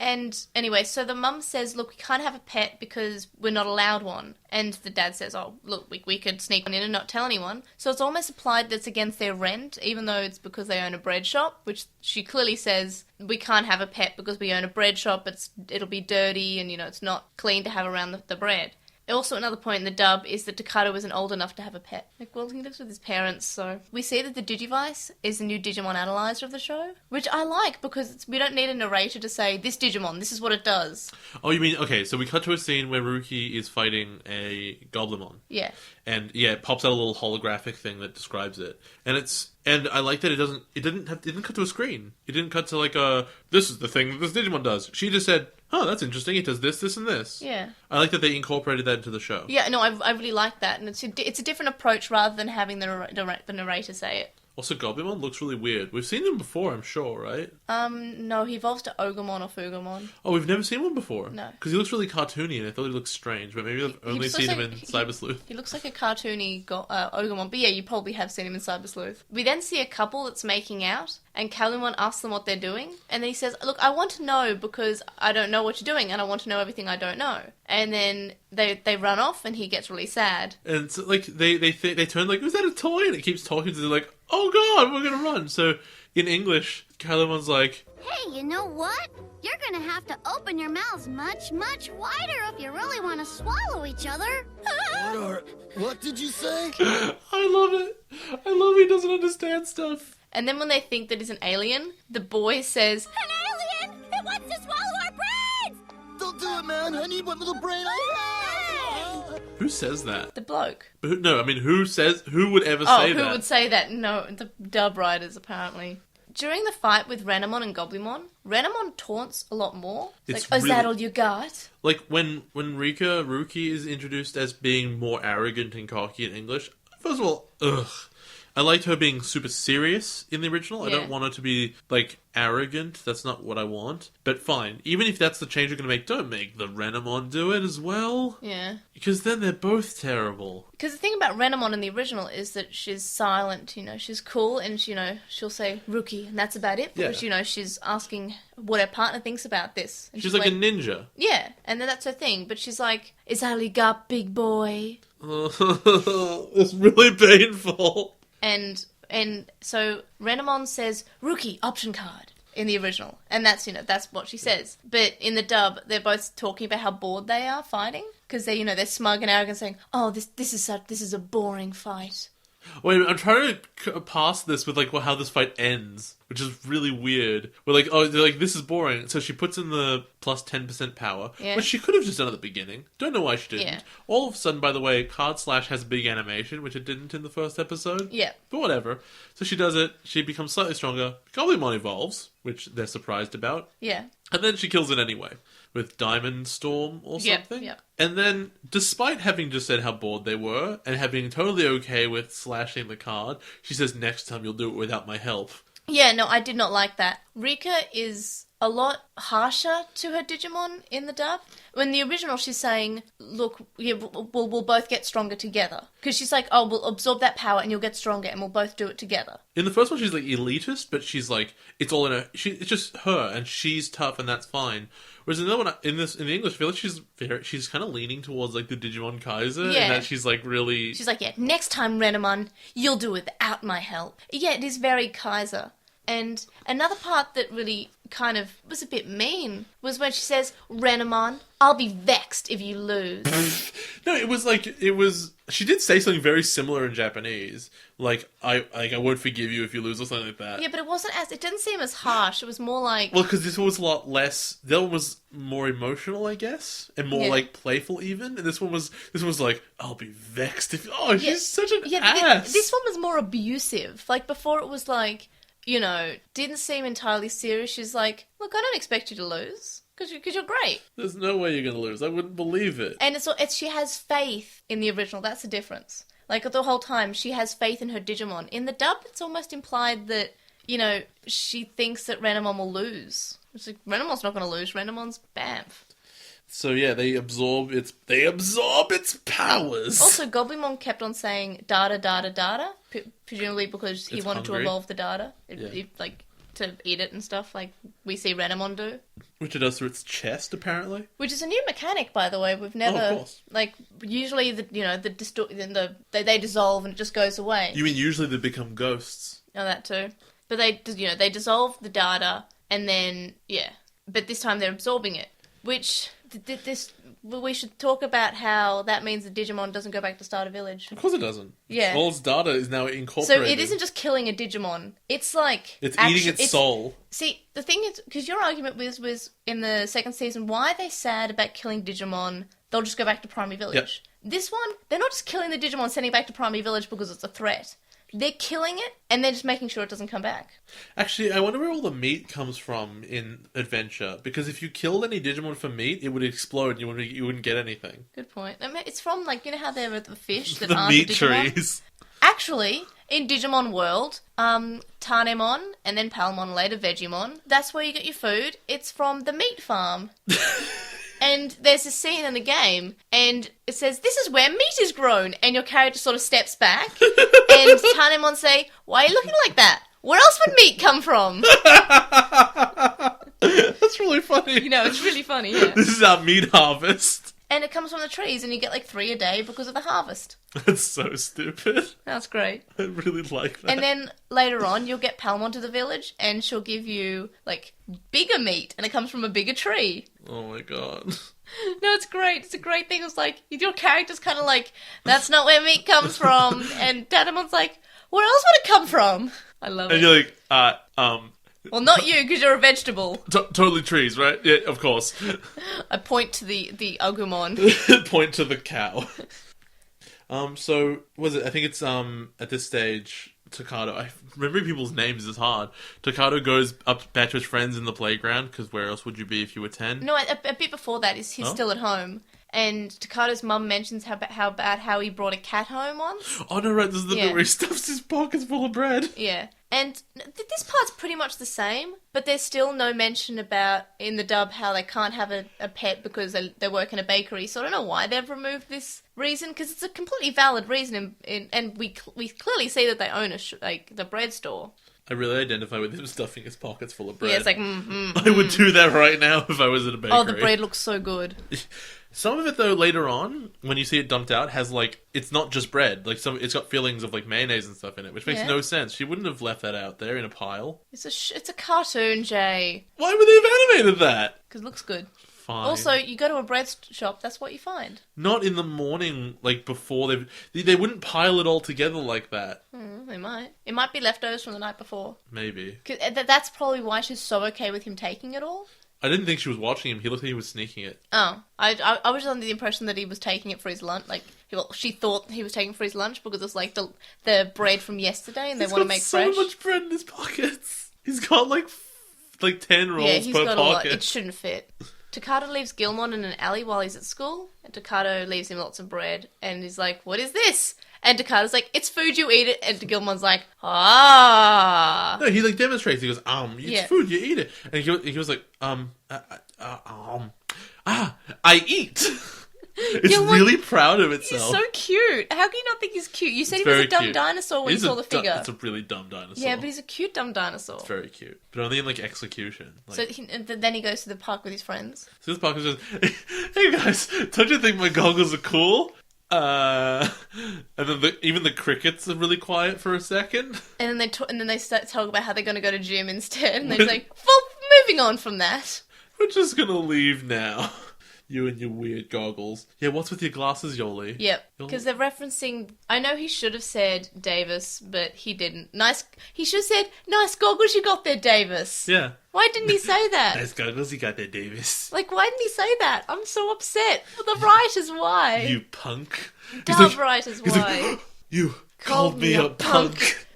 And anyway, so the mum says, "Look, we can't have a pet because we're not allowed one." And the dad says, "Oh, look, we could sneak one in and not tell anyone." So it's almost implied that's against their rent, even though it's because they own a bread shop, which she clearly says, "We can't have a pet because we own a bread shop. It'll be dirty and, it's not clean to have around the bread." Also, another point in the dub is that Takato isn't old enough to have a pet. Well, he lives with his parents, so... We see that the Digivice is the new Digimon analyzer of the show, which I like because we don't need a narrator to say, "This Digimon, this is what it does." Oh, you mean, okay, so we cut to a scene where Ruki is fighting a Goblimon. Yeah. And yeah, it pops out a little holographic thing that describes it. And I like that it didn't cut to a screen. It didn't cut to this is the thing that this Digimon does. She just said, "Oh, that's interesting. It does this, this, and this." Yeah. I like that they incorporated that into the show. Yeah, no, I really like that, and it's a different approach rather than having the narrator say it. Also, Goblimon looks really weird. We've seen him before, I'm sure, right? No, he evolves to Ogremon or Fugamon. Oh, we've never seen one before? No. Because he looks really cartoony and I thought he looked strange, but maybe I've only just seen looks him in Cyber Sleuth. He looks like a cartoony Ogremon, but yeah, you probably have seen him in Cyber Sleuth. We then see a couple that's making out, and Calimon asks them what they're doing, and then he says, look, I want to know because I don't know what you're doing, and I want to know everything I don't know. And then they run off, and he gets really sad. And so, like, they turn like, was that a toy? And it keeps talking to them like, oh god, we're gonna run. So, in English, Calimon's like, Hey, you know what? You're gonna have to open your mouths much, much wider if you really want to swallow each other. What did you say? I love it. I love he doesn't understand stuff. And then when they think that he's an alien, the boy says, An alien! It wants to swallow our brains! Don't do it, man. I need what little brain I have. Who says that? the bloke. But no, I mean, who would ever Oh, say who that? would say that? No, the dub writers, apparently. During the fight with Renamon and Goblimon, Renamon taunts a lot more. It's like, is that really- all you got? Like, when Ruki is introduced as being more arrogant and cocky in English, first of all, ugh. I liked her being super serious in the original. I Yeah. don't want her to be, like, arrogant. That's not what I want. But fine. Even if that's the change you're going to make, don't make the Renamon do it as well. Yeah. Because then they're both terrible. Because the thing about Renamon in the original is that she's silent, she's cool, and, she'll say, Rookie, and that's about it. Because, she's asking what her partner thinks about this. And She's like a ninja. yeah, and then that's her thing. But she's like, is all you got, big boy? It's really painful. And so Renamon says, Rookie, option card, in the original. And that's, that's what she says. But in the dub, they're both talking about how bored they are fighting. Because they're smug and arrogant, saying, oh, this is a boring fight. Wait, I'm trying to pass this with, like, how this fight ends, which is really weird. We're like, oh, they're like, this is boring. So she puts in the plus 10% power, Yeah. which she could have just done at the beginning. Don't know why she didn't. Yeah. All of a sudden, by the way, Card Slash has a big animation, which it didn't in the first episode. Yeah. But whatever. So she does it, she becomes slightly stronger. Goblimon evolves, which they're surprised about. Yeah. And then she kills it anyway, with Diamond Storm or Yep, something. yep. And then, despite having just said how bored they were, and having totally okay with slashing the card, she says, next time you'll do it without my help. Yeah, no, I did not like that. Rika is a lot harsher to her Digimon in the dub. When the original, she's saying, look, yeah, we'll both get stronger together. Because she's like, oh, we'll absorb that power and you'll get stronger and we'll both do it together. In the first one, she's like elitist, but she's like, it's all in her. It's just her, and she's tough, and that's fine. Whereas in the other one, in the English, I feel like she's kind of leaning towards like the Digimon Kaiser, Yeah. and that she's like really. She's like, yeah, next time, Renamon, you'll do it without my help. Yeah, it is very Kaiser. And another part that really kind of was a bit mean was when she says, Renamon, I'll be vexed if you lose. No, she did say something very similar in Japanese. Like, I won't forgive you if you lose or something like that. Yeah, but it didn't seem as harsh. It was more like... Well, because this one was a lot less. That one was more emotional, I guess, and more Yeah. like playful even. And this one was like, I'll be vexed if. Oh, Yeah, she's such an yeah, ass. This one was more abusive. Like, before it was like, didn't seem entirely serious. She's like, look, I don't expect you to lose, because you're great. There's no way you're gonna lose. I wouldn't believe it. And it's she has faith in the original. That's the difference. Like, the whole time, she has faith in her Digimon. In the dub, it's almost implied that, she thinks that Renamon will lose. It's like, Renamon's not going to lose. Renamon's Bamf. So yeah, they absorb its powers. Also, Goblimon kept on saying data, data, data, presumably because he It's wanted hungry. to evolve the data, Yeah. to eat it and stuff, like we see Renamon do. Which it does through its chest, apparently. Which is a new mechanic, by the way. We've never, of course. usually they dissolve and it just goes away. You mean usually they become ghosts? Oh, that too. But they dissolve the data and then, yeah. But this time they're absorbing it, which we should talk about how that means the Digimon doesn't go back to Starter Village. Of course it doesn't. Yeah. All its data is now incorporated. So it isn't just killing a Digimon. It's like... It's eating its soul. See, the thing is, because your argument was in the second season, why are they sad about killing Digimon? They'll just go back to Primary Village. Yep. This one, they're not just killing the Digimon, sending it back to Primary Village because it's a threat. They're killing it, and they're just making sure it doesn't come back. Actually, I wonder where all the meat comes from in Adventure. Because if you killed any Digimon for meat, it would explode and you wouldn't get anything. Good point. I mean, it's from, how there are the fish that The aren't meat Digimon. trees. Actually, in Digimon World, Tanemon and then Palmon, later Vegemon, that's where you get your food. It's from the meat farm. And there's a scene in the game, and it says, "This is where meat is grown," and your character sort of steps back, and Tanemon say, "Why are you looking like that? Where else would meat come from?" That's really funny. You know, it's really funny, yeah. This is our meat harvest. And it comes from the trees, and you get like 3 a day because of the harvest. That's so stupid. That's great. I really like that. And then later on, you'll get Palmon to the village, and she'll give you, like, bigger meat, and it comes from a bigger tree. Oh my god. No, it's great. It's a great thing. It's like, your character's kind of like, "That's not where meat comes from." And Dademon's like, "Where else would it come from?" I love And it. you're like, Well, not you, because you're a vegetable. totally trees, right? Yeah, of course. I point to the Agumon. Point to the cow. So, was it, I think it's, at this stage, Takato, remembering people's names is hard. Takato goes up back to his friends in the playground, because where else would you be if you were 10? No, a bit before that is he's still at home. And Takato's mum mentions how he brought a cat home once. Oh no, right, this is the Yeah. bit where he stuffs his pockets full of bread. Yeah. And this part's pretty much the same, but there's still no mention about, in the dub, how they can't have a pet because they work in a bakery. So I don't know why they've removed this reason, because it's a completely valid reason, and we clearly see that they own the bread store. I really identify with him stuffing his pockets full of bread. Yeah, it's like, I would do that right now if I was at a bakery. Oh, the bread looks so good. Some of it, though, later on, when you see it dumped out, has, like, it's not just bread. Like, it's got fillings of, like, mayonnaise and stuff in it, which makes no sense. She wouldn't have left that out there in a pile. It's a cartoon, Jay. Why would they have animated that? Because it looks good. Fine. Also, you go to a bread shop, that's what you find. Not in the morning, like, before they wouldn't pile it all together like that. They might. It might be leftovers from the night before. Maybe. 'Cause that's probably why she's so okay with him taking it all. I didn't think she was watching him. He looked like he was sneaking it. Oh, I was under the impression that he was taking it for his lunch. Like, she thought he was taking it for his lunch because it's like the bread from yesterday, and they want to make fresh. He's got so much bread in his pockets. He's got like 10 rolls Yeah, he's per got a lot. pocket. It shouldn't fit. Takato leaves Gilmon in an alley while he's at school, and Takato leaves him lots of bread, and he's like, "What is this?" And Takato's like, "It's food, you eat it." And Gilmon's like, "Ah." No, he like demonstrates. He goes, it's Yeah. food, you eat it. And he was like, I eat. It's Gilmon- really proud of He's itself. so cute. How can you not think he's cute? You said It's he was very a dumb cute. dinosaur when you He's saw a the du- figure. It's a really dumb dinosaur. Yeah, but he's a cute dumb dinosaur. It's very cute, but only in like execution. Like, So then he goes to the park with his friends. so this Parker's just, "Hey guys, don't you think my goggles are cool?" And then even the crickets are really quiet for a second. And then they start talk about how they're going to go to gym instead. And they're like, "Well, moving on from that." We're just gonna leave now. You and your weird goggles. Yeah, what's with your glasses, Yoli? Yep, because they're referencing. I know he should have said Davis, but he didn't. He should have said, "Nice goggles you got there, Davis." Yeah. Why didn't he say that? Nice goggles you got there, Davis. Like, why didn't he say that? I'm so upset. The writers, why? You punk. Dumb writers, he's why? like, you called me a punk.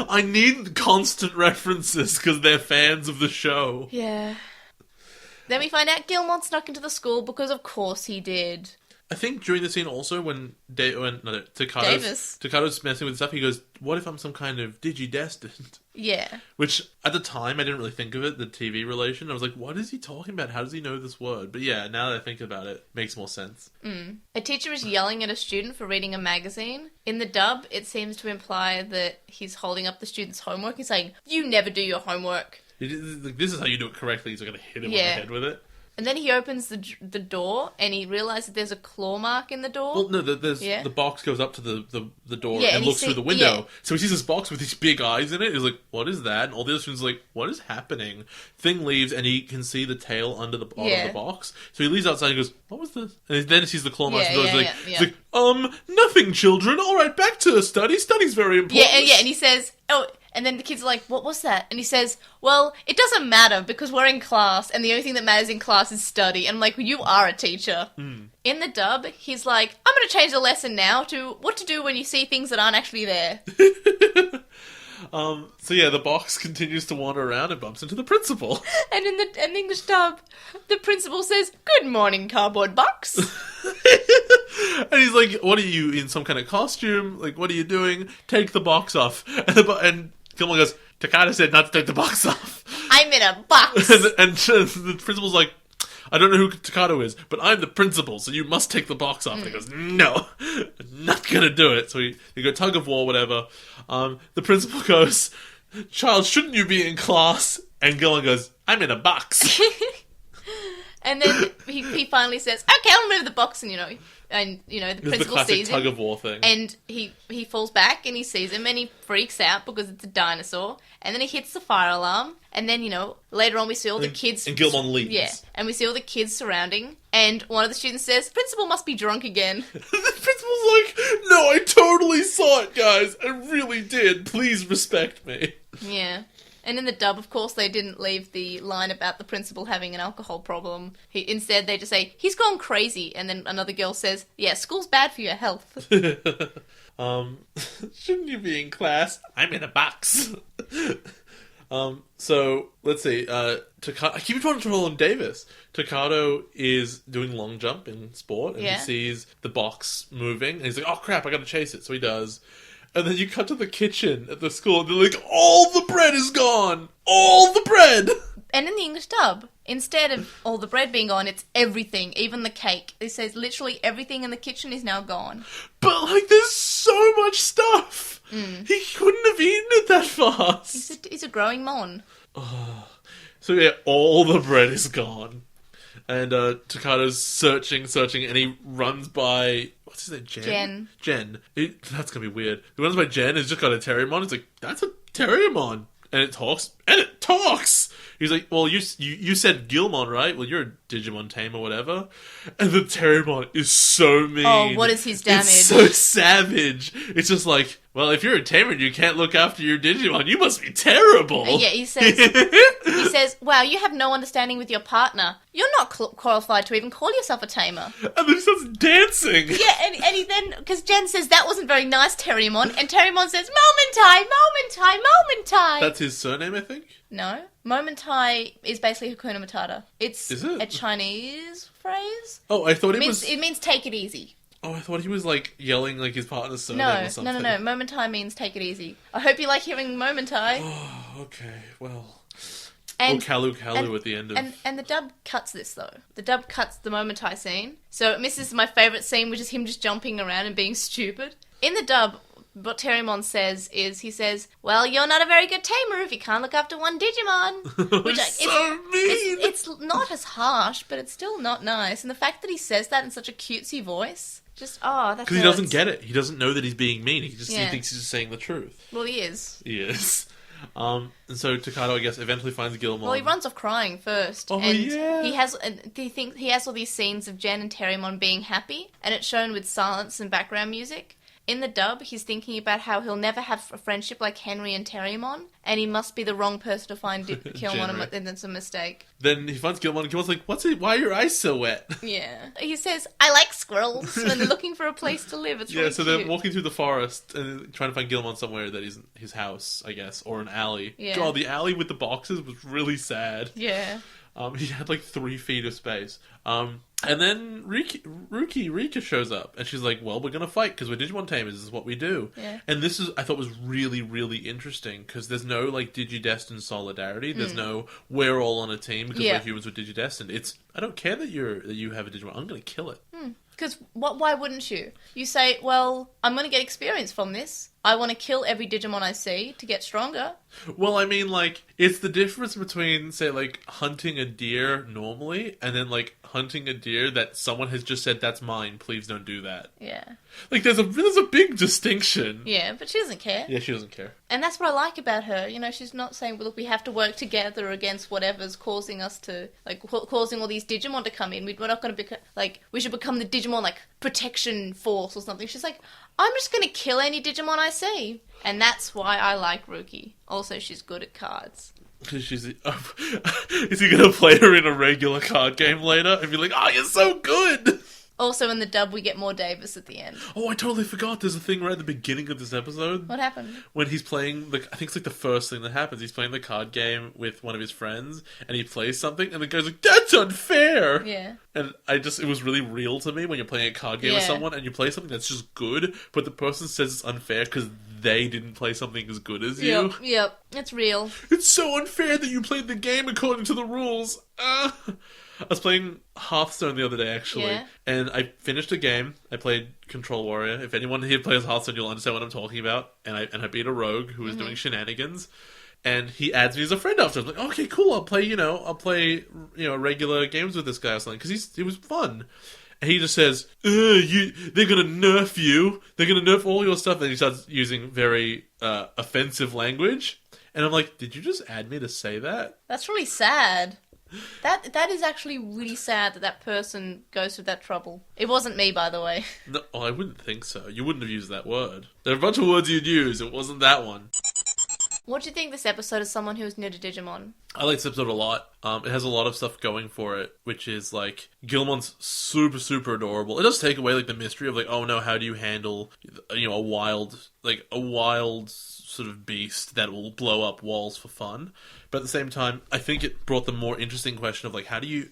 I need constant references because they're fans of the show. Yeah. Then we find out Gilmon snuck into the school because of course he did. I think during the scene also when Davis. Takato's messing with stuff, he goes, "What if I'm some kind of digi-destined?" Yeah. Which, at the time, I didn't really think of it, the TV relation. I was like, what is he talking about? How does he know this word? But yeah, now that I think about it, makes more sense. A teacher is yelling at a student for reading a magazine. In the dub, it seems to imply that he's holding up the student's homework. He's saying, "You never do your homework." This is how you do it correctly. He's going to hit him on the Yeah. head with it. And then he opens the door and he realizes there's a claw mark in the door. Well, no, there's Yeah. the box goes up to the door Yeah, and and looks he through the see- window. yeah. So he sees this box with these big eyes in it. He's like, "What is that?" And all the other students are like, "What is happening?" Thing leaves and he can see the tail under the bottom of the box. So he leaves outside and goes, "What was this?" And then he sees the claw marks. Yeah, and yeah, he's like, nothing, children. All right, back to study. Study's very important. Yeah, and he says, "Oh," and then the kids are like, "What was that?" And he says, "Well, it doesn't matter because we're in class, and the only thing that matters in class is study." And I'm like, well, you are a teacher. In the dub, he's like, "I'm going to change the lesson now to what to do when you see things that aren't actually there." So yeah, the box continues to wander around and bumps into the principal. And in the English dub, the principal says, "Good morning, cardboard box." And he's like, what are you, in some kind of costume? Like, what are you doing? Take the box off. And Gilmon goes, Takato said not to take the box off. I'm in a box. And the principal's like, I don't know who Takato is, but I'm the principal, so you must take the box off. And he goes, no, I'm not gonna do it. So you go tug of war, whatever. The principal goes, child, shouldn't you be in class? And Gilmon goes, I'm in a box. And then he finally says, okay, I'll move the box, and the It's the principal classic sees tug him. of war thing. And he falls back and he sees him and he freaks out because it's a dinosaur. And then he hits the fire alarm. And then, later on we see all the kids... And Gilmon leaves. Yeah. And we see all the kids surrounding. And one of the students says, principal must be drunk again. The principal's like, no, I totally saw it, guys. I really did. Please respect me. Yeah. And in the dub, of course, they didn't leave the line about the principal having an alcohol problem. Instead, they just say, he's gone crazy. And then another girl says, yeah, school's bad for your health. Shouldn't you be in class? I'm in a box. So, let's see. I keep trying to call him Davis. Takato is doing long jump in sport, and he sees the box moving, and he's like, oh crap, I gotta chase it. So he does. And then you cut to the kitchen at the school, and they're like, all the bread is gone! All the bread! And in the English dub, instead of all the bread being gone, it's everything, even the cake. It says literally everything in the kitchen is now gone. But, there's so much stuff! He couldn't have eaten it that fast! He's a growing mon. So yeah, all the bread is gone. And Takato's searching, and he runs by... What's his name? Jen. That's gonna be weird. He runs by Jen, he's just got a Terriermon. He's like, that's a Terriermon. And it talks. He's like, well, you said Gilmon, right? Well, you're a Digimon tame or whatever. And the Terriermon is so mean. Oh, what is his damage? It's so savage. It's just like, well, if you're a tamer and you can't look after your Digimon, you must be terrible. Yeah, he says, wow, you have no understanding with your partner. You're not qualified to even call yourself a tamer. And then he starts dancing. Yeah, and he then, because Jen says, that wasn't very nice, Terriermon, and Terriermon says, Momentai. That's his surname, I think? No. Momentai is basically Hakuna Matata. Is it? A Chinese phrase. Oh, I thought it means take it easy. Oh, I thought he was, yelling, his partner's surname or something. No. Momentai means take it easy. I hope you like hearing Momentai. Oh, okay. Well... And, Kalu at the end of... And the dub cuts this, though. The dub cuts the Momentai scene. So it misses my favourite scene, which is him just jumping around and being stupid. In the dub, what Terriermon says is, he says, well, you're not a very good tamer if you can't look after one Digimon. Which so mean! It's not as harsh, but it's still not nice. And the fact that he says that in such a cutesy voice... Because he doesn't get it. He doesn't know that he's being mean. He thinks he's just saying the truth. Well, he is. He is. And so Takato, I guess, eventually finds Gilmon. Well, he runs off crying first. Oh, and yeah. He has all these scenes of Jen and Terriermon being happy, and it's shown with silence and background music. In the dub, he's thinking about how he'll never have a friendship like Henry and Terriermon, and he must be the wrong person to find Gilmon, and it's a mistake. Then he finds Gilmon, and Gilmon's like, why are your eyes so wet? Yeah. He says, I like squirrels, and they're looking for a place to live. It's really so cute. they're walking through the forest, and trying to find Gilmon somewhere that isn't his house, I guess, or an alley. Yeah. God, the alley with the boxes was really sad. Yeah. He had 3 feet of space. And then Rika shows up, and she's like, well, we're gonna fight, because we're Digimon Tamers, this is what we do. Yeah. And this I thought was really, really interesting, because there's no, Digidestined solidarity, there's no, we're all on a team, because we're humans with Digidestined. It's, I don't care that you have a Digimon, I'm gonna kill it. Because why wouldn't you? You say, well, I'm going to get experience from this. I want to kill every Digimon I see to get stronger. Well, I mean, it's the difference between, say, hunting a deer normally, and then, hunting a deer that someone has just said, that's mine, please don't do that. Yeah. There's a big distinction. Yeah, but she doesn't care. Yeah, she doesn't care. And that's what I like about her. She's not saying, well, look, we have to work together against whatever's causing us to, causing all these Digimon to come in. We're not going to become, we should become the Digimon, protection force or something. She's like, I'm just going to kill any Digimon I see. And that's why I like Ruki. Also, she's good at cards. Is he going to play her in a regular card game later and be like, oh, you're so good? Also, in the dub, we get more Davis at the end. Oh, I totally forgot. There's a thing right at the beginning of this episode. What happened? When he's playing, I think it's the first thing that happens. He's playing the card game with one of his friends, and he plays something, and the guy's like, that's unfair! Yeah. And it was really real to me when you're playing a card game with Yeah. someone and you play something that's just good, but the person says it's unfair because they didn't play something as good as you. Yep. It's real. It's so unfair that you played the game according to the rules. I was playing Hearthstone the other day, actually, Yeah. and I finished a game. I played Control Warrior. If anyone here plays Hearthstone, you'll understand what I'm talking about. And I beat a rogue who was doing shenanigans. And he adds me as a friend after. I'm like, okay, cool. I'll play regular games with this guy or something because it was fun. And he just says, they're gonna nerf you. They're gonna nerf all your stuff. And he starts using very offensive language. And I'm like, did you just add me to say that? That's really sad. That is actually really sad that person goes through that trouble. It wasn't me, by the way. No, I wouldn't think so. You wouldn't have used that word. There are a bunch of words you'd use. It wasn't that one. What do you think this episode is someone who is new to Digimon? I like this episode a lot. It has a lot of stuff going for it, which is like Gilmon's super, super adorable. It does take away like the mystery of like, oh no, how do you handle a wild sort of beast that will blow up walls for fun? But at the same time, I think it brought the more interesting question of like, how do you...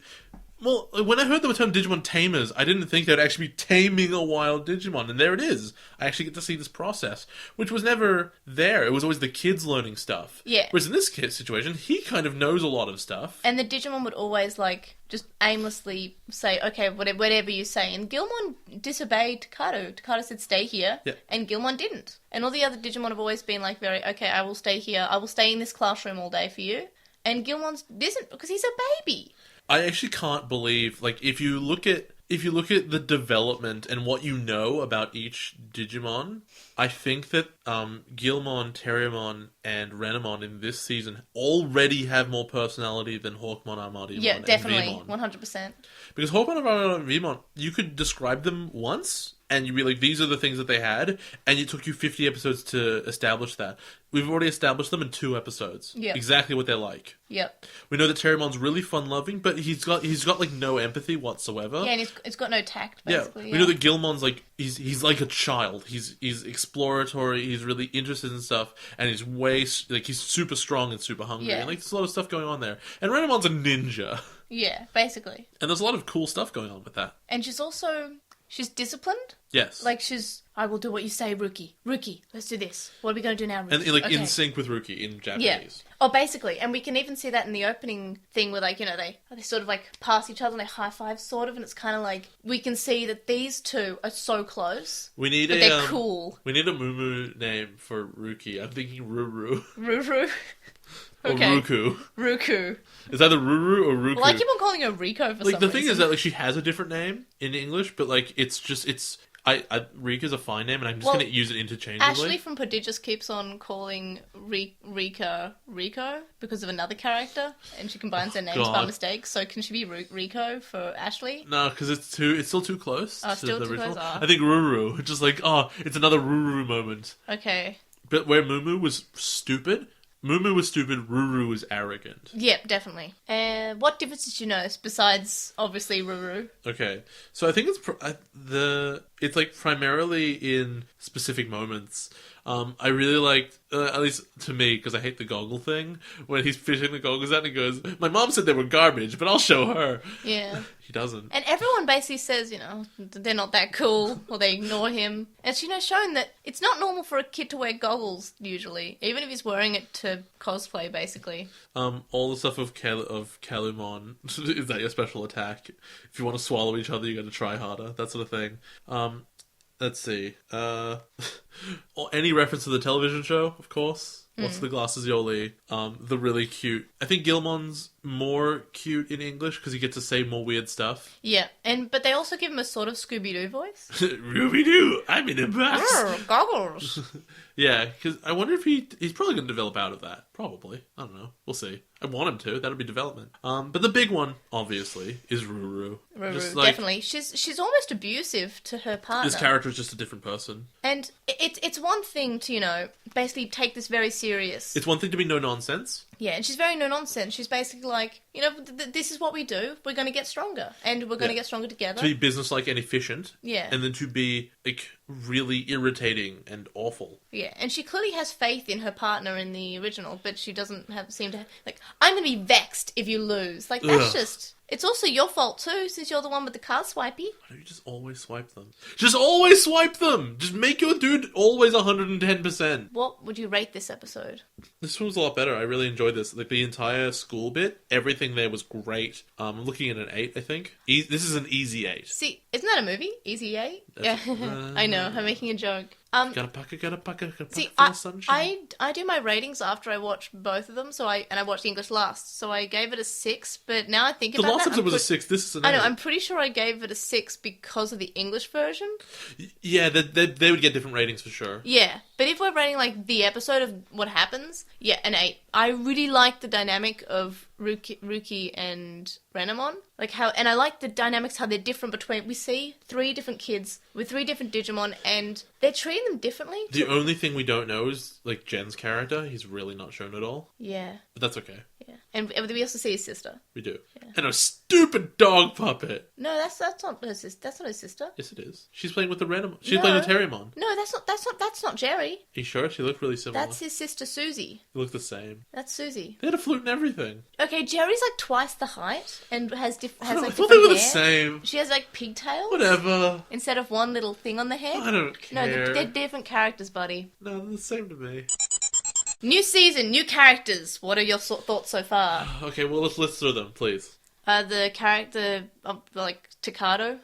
Well, when I heard the term Digimon Tamers, I didn't think they'd actually be taming a wild Digimon, and there it is. I actually get to see this process, which was never there. It was always the kids learning stuff. Yeah. Whereas in this kid situation, he kind of knows a lot of stuff. And the Digimon would always, like, just aimlessly say, okay, whatever you say. And Gilmon disobeyed Takato. Takato said, stay here. Yeah. And Gilmon didn't. And all the other Digimon have always been, like, very, okay, I will stay here. I will stay in this classroom all day for you. And Gilmon's isn't, because he's a baby. I actually can't believe, like, if you look at the development and what you know about each Digimon, I think that Guilmon, Terriermon, and Renamon in this season already have more personality than Hawkmon, Armadimon, Yeah, definitely. and Vmon. 100%. Because Hawkmon, Armadimon, and Vmon, you could describe them once, and you'd be like, these are the things that they had, and it took you 50 episodes to establish that. We've already established them in 2 episodes. Yeah. Exactly what they're like. Yep. We know that Terriermon's really fun-loving, but he's got like no empathy whatsoever. Yeah, and it's got no tact, basically. We know that Gilmon's like he's like a child. He's exploratory. He's really interested in stuff, and he's he's super strong and super hungry. Yeah. And like there's a lot of stuff going on there. And Renamon's a ninja, Yeah, basically. and there's a lot of cool stuff going on with that. And she's disciplined. Yes, Like, I will do what you say, Rookie. Rookie, let's do this. What are we going to do now, Rookie? and like Okay. in sync with Ruki in Japanese. Yeah. Oh, basically. And we can even see that in the opening thing where, like, they sort of, like, pass each other and they high-five, sort of, and it's kind of like, we can see that these two are so close, We need but a they're cool. We need a Mumu name for Ruki. I'm thinking Ruru Ruru. or Okay. Ruku. Ruku. Is either Ruru or Ruku? Well, I keep on calling her Rico for Like some the reason. thing is that like she has a different name in English, but like Rika's a fine name, and I'm just Well, going to use it interchangeably. Ashley from Prodigious keeps on calling Rika Rico because of another character, and she combines their names by God. mistake. So can she be Rico for Ashley? No, because it's still too close Oh, to still the too original. close, ah. I think Ruru, just like it's another Ruru moment. Okay. But where Mumu was stupid, Ruru was arrogant. Yep, definitely. What difference did you notice besides obviously Ruru? Okay, so I think it's like primarily in specific moments. I really liked, at least to me, because I hate the goggle thing, when he's fishing the goggles out and he goes, "My mom said they were garbage, but I'll show her." Yeah. He doesn't. And everyone basically says, they're not that cool, or they ignore him. It's, shown that it's not normal for a kid to wear goggles, usually. Even if he's wearing it to cosplay, basically. All the stuff of Kalumon, is that your special attack? If you want to swallow each other, you got to try harder, that sort of thing. Let's see. Any reference to the television show, of course. What's the glasses Yoli? The really cute. I think Gilmon's more cute in English because he gets to say more weird stuff. Yeah, but they also give him a sort of Scooby-Doo voice. Ruby-doo, I'm in a bus. Grr, goggles. Yeah, because I wonder if he's probably going to develop out of that. Probably. I don't know. We'll see. I want him to. That'll be development. But the big one, obviously, is Ruru. Ruru, Just, like, definitely. She's almost abusive to her partner. This character is just a different person. And it's one thing to, basically take this very serious. It's one thing to be no nonsense. Yeah, and she's very no-nonsense. She's basically like, this is what we do. We're going to get stronger. And we're going to get stronger together. To be businesslike and efficient. Yeah. And then to be, like, really irritating and awful. Yeah, and she clearly has faith in her partner in the original, but she doesn't seem to... Like, I'm going to be vexed if you lose. Like, that's just... It's also your fault too, since you're the one with the card swipey. Why don't you just always swipe them? Just always swipe them! Just make your dude always 110%. What would you rate this episode? This one was a lot better. I really enjoyed this. Like, the entire school bit, everything there was great. I'm looking at an 8, I think. This is an easy 8. See, isn't that a movie? Easy 8? Yeah, I know, I'm making a joke. Got a pocket See, full of sunshine. I do my ratings after I watch both of them, and I watched English last, so I gave it a 6, but now I think about The last episode was a 6, this is an 8. I know, I'm pretty sure I gave it a 6 because of the English version. Yeah, they would get different ratings for sure. Yeah, but if we're rating, like, the episode of what happens, yeah, an 8. I really like the dynamic of Ruki and Renamon. And I like the dynamics, how they're different between... We see 3 different kids with 3 different Digimon, and they're treating them differently. The only thing we don't know is, like, Jen's character. He's really not shown at all. Yeah. But that's okay. Yeah. And we also see his sister. We do. Yeah. And a stupid dog puppet. No, that's not her sister. That's not his sister. Yes, it is. She's playing with the Renamon. She's playing with Terriermon. No, that's not Jerry. Are you sure? She looked really similar. That's his sister Susie. They look the same. That's Susie. They had a flute and everything. Okay, Jerry's like twice the height and has I like thought they were different the hair. same. She has like pigtails. Whatever. Instead of one little thing on the head. I don't care. No, they're different characters, buddy. No, they're the same to me. New season, new characters. What are your thoughts so far? Okay, well, let's list through them, please. The character, like, Takato.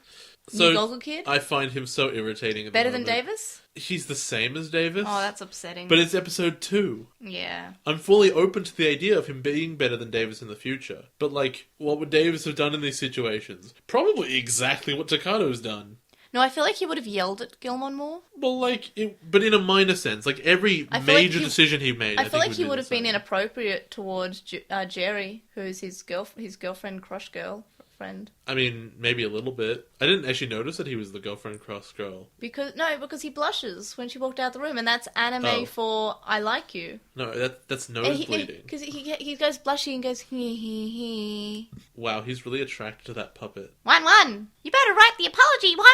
So, new Goggle Kid. I find him so irritating at the Better than moment. Davis? He's the same as Davis. Oh, that's upsetting. But it's episode 2. Yeah. I'm fully open to the idea of him being better than Davis in the future. But, like, what would Davis have done in these situations? Probably exactly what Takato's done. No, I feel like he would have yelled at Gilmon more. Well, like, but in a minor sense. Like, every major decision he made, I feel like he would do have the been same. inappropriate towards Jerry, who's his girlfriend, crush girl friend. I mean, maybe a little bit. I didn't actually notice that he was the girlfriend cross girl. Because he blushes when she walked out the room, and that's anime for I like you. No, that's nose bleeding. Because he goes blushy and goes hee hee hee. Wow, he's really attracted to that puppet. 1-1. You better write the apology, 1.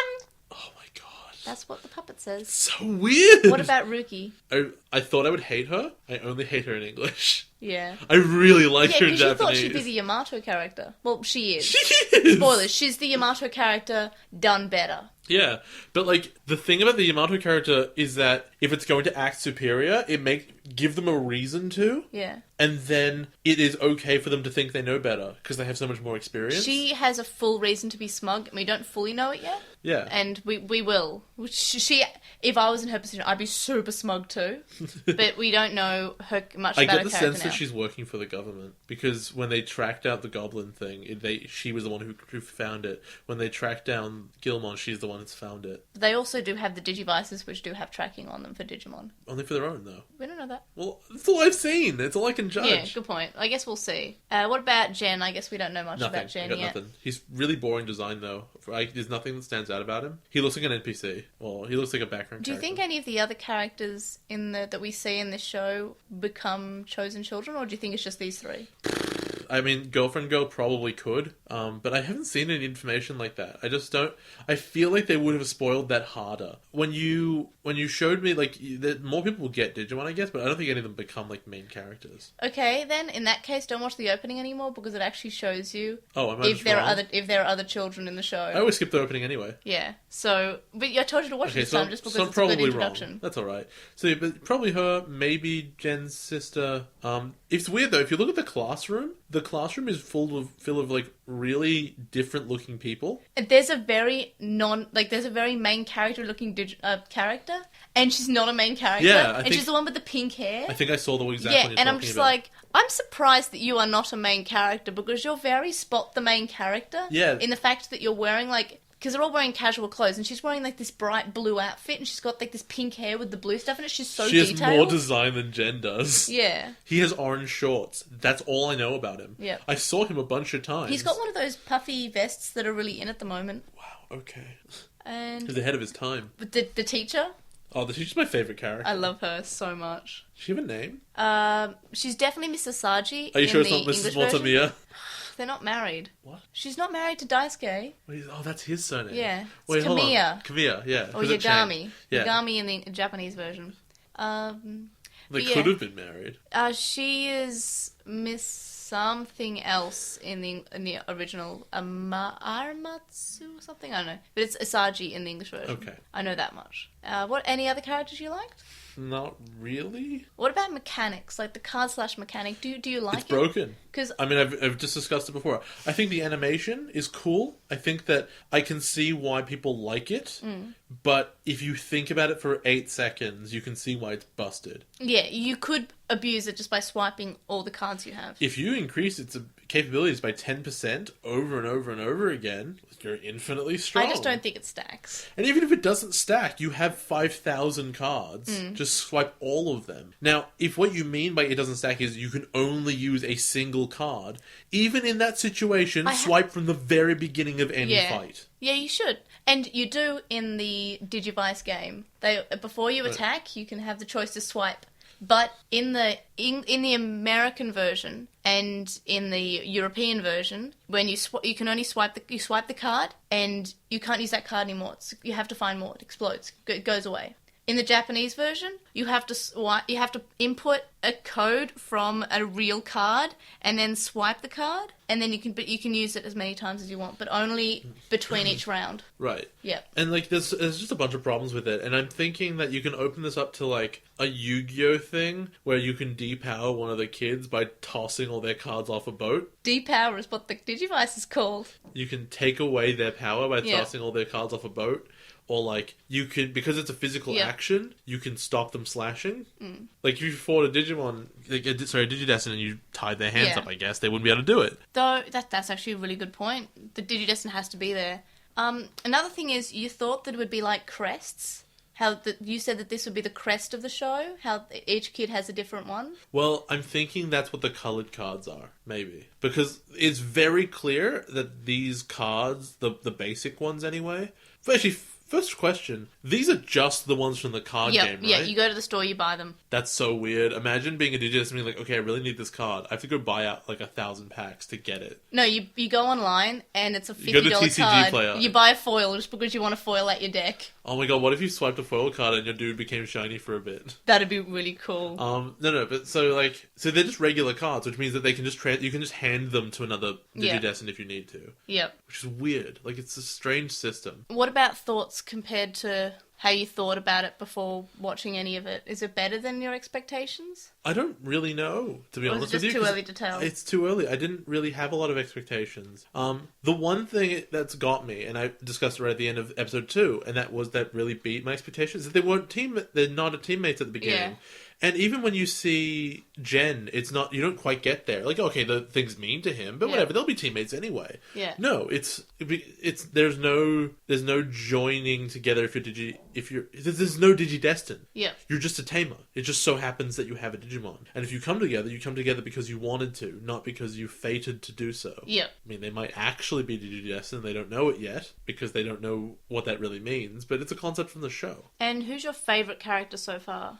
Oh my god. That's what the puppet says. So weird. What about Ruki? I thought I would hate her. I only hate her in English. Yeah. I really like her in because Japanese. you thought she'd be the Yamato character. Well, she is. She is. Spoilers. She's the Yamato character done better. Yeah, but like the thing about the Yamato character is that if it's going to act superior, give them a reason to. Yeah. And then it is okay for them to think they know better because they have so much more experience. She has a full reason to be smug, and we don't fully know it yet. Yeah. And we will. If I was in her position, I'd be super smug too. But we don't know her much about her character now. I get the sense that she's working for the government because when they tracked out the goblin thing, she was the one who found it. When they tracked down Gilmon, she's the one that's found it. They also do have the Digivices, which do have tracking on them for Digimon. Only for their own, though. We don't know that. Well, that's all I've seen. It's all I can judge. Yeah, good point. I guess we'll see. What about Jen? I guess we don't know much Nothing. about Jen I got yet. nothing. He's really boring design, though. There's nothing that stands out about him. He looks like an NPC. Well, he looks like a background Do you character. think any of the other characters that we see in this show become chosen children, or do you think it's just these 3? I mean, Girlfriend Girl probably could, but I haven't seen any information like that. I just don't... I feel like they would have spoiled that harder. When you showed me, like, that more people will get Digimon, I guess, but I don't think any of them become, like, main characters. Okay, then, in that case, don't watch the opening anymore, because it actually shows you if there are other children in the show. I always skip the opening anyway. Yeah, so... But I told you to watch this time, just because I'm it's a probably good introduction. Wrong. That's alright. So, but probably her, maybe Jen's sister. It's weird, though. If you look at the classroom is full of like really different looking people. There's a very main character looking character, and she's not a main character. Yeah, she's the one with the pink hair. I think I saw the exact one you're and talking I'm just about. like, I'm surprised that you are not a main character because you're very spot the main character. Yeah. In the fact that you're wearing like. Because they're all wearing casual clothes, and she's wearing, like, this bright blue outfit, and she's got, like, this pink hair with the blue stuff in it. She's so detailed. She has more design than Jen does. Yeah. He has orange shorts. That's all I know about him. Yep. I saw him a bunch of times. He's got one of those puffy vests that are really in at the moment. Wow, okay. And... He's ahead of his time. The teacher... Oh, she's just my favourite character. I love her so much. Does she have a name? She's definitely Miss Asagi. Are you sure it's the not Mrs. English version. Motomiya? They're not married. What? She's not married to Daisuke. Wait, oh, that's his surname. Yeah. Wait, It's hold on. Kamiya. Kamiya, yeah. Or 'cause it Yagami. changed. Yeah. Yagami in the Japanese version. They yeah. could have been married. She is Miss something else in the original. Aramatsu or something? I don't know. But it's Asagi in the English version. Okay. I know that much. Any other characters you liked? Not really. What about mechanics? Like the card/mechanic? Do you like it? It's broken. Because I mean, I've just discussed it before. I think the animation is cool. I think that I can see why people like it. But if you think about it for 8 seconds, you can see why it's busted. yeah, you could abuse it just by swiping all the cards you have. If you increase its capabilities by 10% over and over and over again, you're infinitely strong. I just don't think it stacks. And even if it doesn't stack, you have 5,000 cards. Just swipe all of them. Now, if what you mean by it doesn't stack is you can only use a single card, even in that situation, swipe from the very beginning of any fight. Yeah, you should. And you do in the Digivice game. Before you attack, you can have the choice to swipe. But in the American version and in the European version, when you can only swipe the card, and you can't use that card anymore. You have to find more. It explodes. It goes away. In the Japanese version, you have to input a code from a real card and then swipe the card, and then you can use it as many times as you want, but only between each round. Right. Yeah. And like there's just a bunch of problems with it, and I'm thinking that you can open this up to like a Yu-Gi-Oh thing where you can depower one of the kids by tossing all their cards off a boat. Depower is what the Digivice is called. You can take away their power by tossing all their cards off a boat. Or, like, you can, because it's a physical action, you can stop them slashing. Like, if you fought a Digimon, Digidestin, and you tied their hands up, I guess, they wouldn't be able to do it. Though, that's actually a really good point. The Digidestin has to be there. Another thing is, you thought that it would be like crests. You said that this would be the crest of the show? How each kid has a different one? Well, I'm thinking that's what the coloured cards are, maybe. Because it's very clear that these cards, the basic ones anyway, actually, first question, these are just the ones from the card game, right? Yeah, you go to the store, you buy them. That's so weird. Imagine being a Digidestin and being like, okay, I really need this card. I have to go buy out like 1,000 packs to get it. No, you go online and it's a $50 You go to TCG card. Player. You buy a foil just because you want to foil out your deck. Oh my god, what if you swiped a foil card and your dude became shiny for a bit? That'd be really cool. No, but so they're just regular cards, which means that they can just you can just hand them to another Digidestin if you need to. Yep. Which is weird. Like, it's a strange system. What about thoughts compared to how you thought about it before watching any of it? Is it better than your expectations? I don't really know, to be honest with you. Or is it just too early to tell? It's too early. I didn't really have a lot of expectations. The one thing that's got me, and I discussed it right at the end of episode 2, and that really beat my expectations, is that they're not teammates at the beginning. Yeah. And even when you see Jen, you don't quite get there. Like, okay, the thing's mean to him, but whatever, they'll be teammates anyway. Yeah. No, there's no joining together there's no Digidestin. Yeah. You're just a tamer. It just so happens that you have a Digimon. And if you come together because you wanted to, not because you fated to do so. Yeah. I mean, they might actually be Digidestin, they don't know it yet, because they don't know what that really means, but it's a concept from the show. And who's your favourite character so far?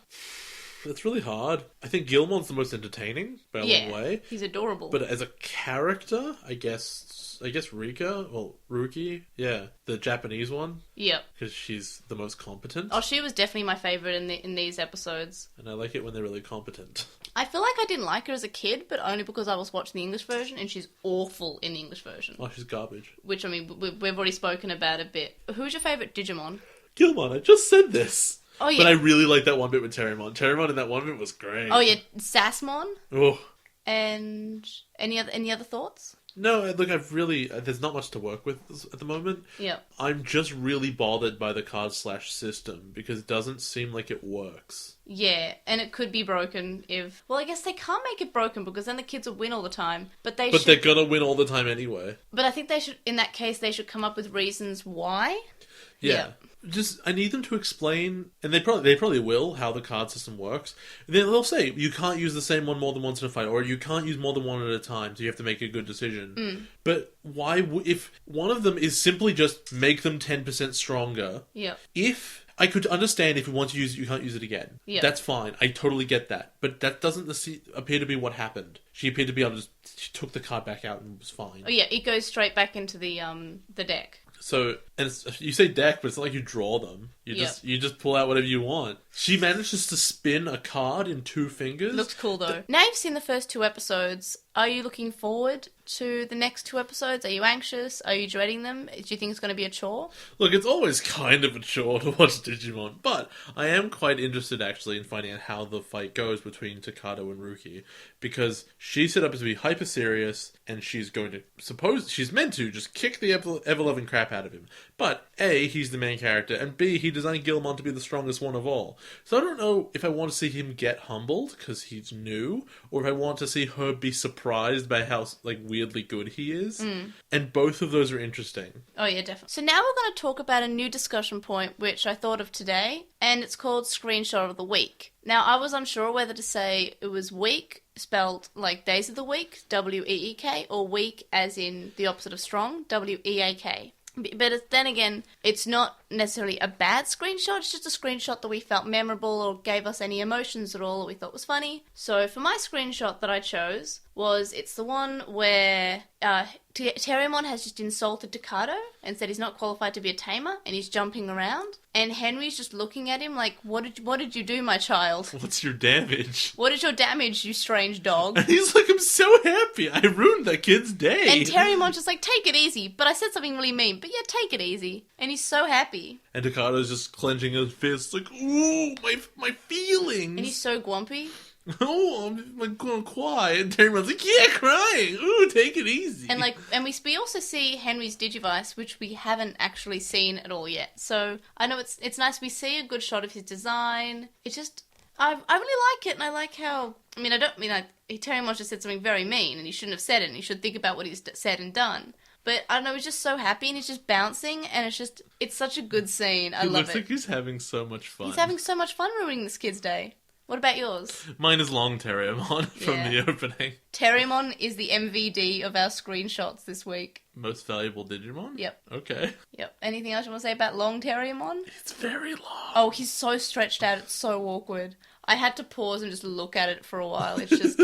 It's really hard. I think Gilmon's the most entertaining by a long way. He's adorable. But as a character, I guess Rika, Ruki, the Japanese one. Yep. Because she's the most competent. Oh, she was definitely my favourite in these episodes. And I like it when they're really competent. I feel like I didn't like her as a kid, but only because I was watching the English version, and she's awful in the English version. Oh, she's garbage. Which, I mean, we've already spoken about a bit. Who's your favourite Digimon? Gilmon, I just said this. Oh, yeah. But I really like that one bit with Terrymon. Terrymon in that one bit was great. Oh, yeah, Sassmon? Oh. And any other thoughts? No, look, there's not much to work with at the moment. Yeah. I'm just really bothered by the card/system because it doesn't seem like it works. Yeah, and it could be broken I guess they can't make it broken because then the kids will win all the time. But they're gonna win all the time anyway. But I think in that case, they should come up with reasons why. Yeah. I need them to explain, and they probably will, how the card system works. Then they'll say, you can't use the same one more than once in a fight, or you can't use more than one at a time, so you have to make a good decision. But why, if one of them is simply just make them 10% stronger, yeah. I could understand if you want to use it, you can't use it again. Yeah. That's fine. I totally get that. But that doesn't appear to be what happened. She appeared to be able to she took the card back out and was fine. Oh yeah, it goes straight back into the deck. So, and you say deck, but it's not like you draw them. You just pull out whatever you want. She manages to spin a card in 2 fingers. Looks cool though. Now you've seen the first 2 episodes. Are you looking forward to the next 2 episodes? Are you anxious? Are you dreading them? Do you think it's going to be a chore? Look, it's always kind of a chore to watch Digimon, but I am quite interested actually in finding out how the fight goes between Takato and Ruki, because she's set up to be hyper serious, and she's meant to just kick the ever-loving crap out of him. But A, he's the main character, and B, he designed Gilmon to be the strongest one of all. So I don't know if I want to see him get humbled because he's new, or if I want to see her be surprised by how weirdly good he is. And both of those are interesting. Oh yeah, definitely. So now we're going to talk about a new discussion point which I thought of today, and it's called Screenshot of the Week. Now I was unsure whether to say it was week spelled like days of the week, W-E-E-K, or week as in the opposite of strong, W-E-A-K. But then again, it's not necessarily a bad screenshot, it's just a screenshot that we felt memorable or gave us any emotions at all that we thought was funny. So for my screenshot that I chose it's the one where Terriermon has just insulted Takato and said he's not qualified to be a tamer, and he's jumping around. And Henry's just looking at him like, what did you do, my child? What's your damage? What is your damage, you strange dog? And he's like, I'm so happy. I ruined that kid's day. And Terriermon's just like, take it easy. But I said something really mean. But yeah, take it easy. And he's so happy. And Takato's just clenching his fists like, ooh, my feelings. And he's so grumpy. Oh, I'm going to cry. And Terriermon's like, yeah, crying. Ooh, take it easy. And we also see Henry's Digivice, which we haven't actually seen at all yet. So I know it's nice. We see a good shot of his design. It's just, I really like it, and I like how, Terriermon just said something very mean, and he shouldn't have said it, and he should think about what he's said and done. But I don't know, he's just so happy, and he's just bouncing, and it's such a good scene. I love it. He looks like he's having so much fun. He's having so much fun ruining this kid's day. What about yours? Mine is Long Terriermon from the opening. Terriermon is the MVD of our screenshots this week. Most valuable Digimon? Yep. Okay. Yep. Anything else you want to say about Long Terriermon? It's very long. Oh, he's so stretched out, it's so awkward. I had to pause and just look at it for a while. It's just,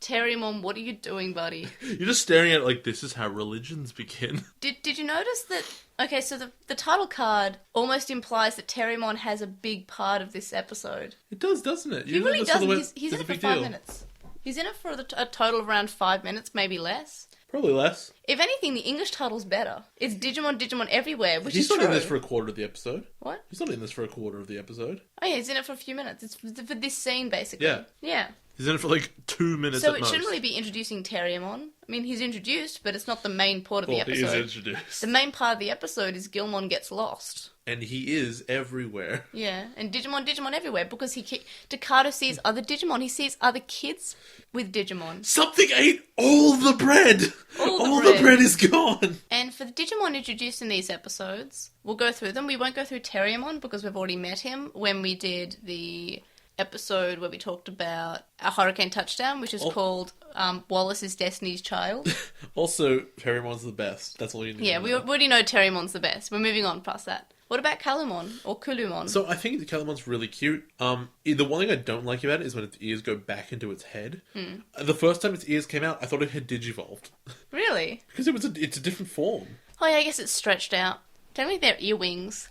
Terriermon, what are you doing, buddy? You're just staring at it like, this is how religions begin. Did you notice that... Okay, so the title card almost implies that Terriermon has a big part of this episode. It does, doesn't it? He really doesn't. He's in it for 5 minutes. He's in it for a total of around 5 minutes, maybe less. Probably less. If anything, the English title's better. It's Digimon Everywhere, which is true. He's not in this for a quarter of the episode. What? He's not in this for a quarter of the episode. Oh yeah, he's in it for a few minutes. It's for this scene, basically. Yeah. Yeah. He's in it for 2 minutes So at it most. shouldn't really be introducing Terriermon. I mean, he's introduced, but it's not the main part of the episode. He is introduced. The main part of the episode is Gilmon gets lost. And he is everywhere. Yeah, and Digimon Everywhere, because Takato sees other Digimon. He sees other kids with Digimon. Something ate all the bread! All the bread is gone! And for the Digimon introduced in these episodes, we'll go through them. We won't go through Terriermon because we've already met him when we did the episode where we talked about a Hurricane Touchdown, which is called Wallace is Destiny's Child. Also, Terriermon's the best. That's all you need. Yeah, we already know Terriermon's the best. We're moving on past that. What about Calumon or Kulumon? So I think the Calumon's really cute. The one thing I don't like about it is when its ears go back into its head. The first time its ears came out, I thought it had digivolved. Really? Because it's a different form. Oh yeah, I guess it's stretched out. Tell me their ear wings.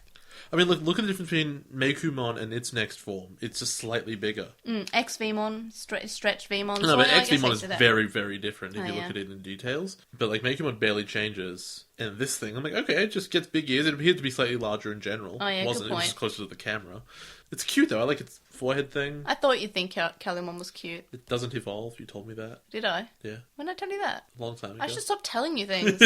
I mean, look at the difference between Meikumon and its next form. It's just slightly bigger. X-Vmon, stretched Vmon. No, but X-Vmon is very, very different if you look at it in details. But Meikumon barely changes. And this thing, I'm like, okay, it just gets big ears. It appeared to be slightly larger in general. Oh yeah, it wasn't. good point. It was just closer to the camera. It's cute though. I like its forehead thing. I thought you'd think Calumon was cute. It doesn't evolve. You told me that. Did I? Yeah. When did I tell you that? A long time ago. I should stop telling you things.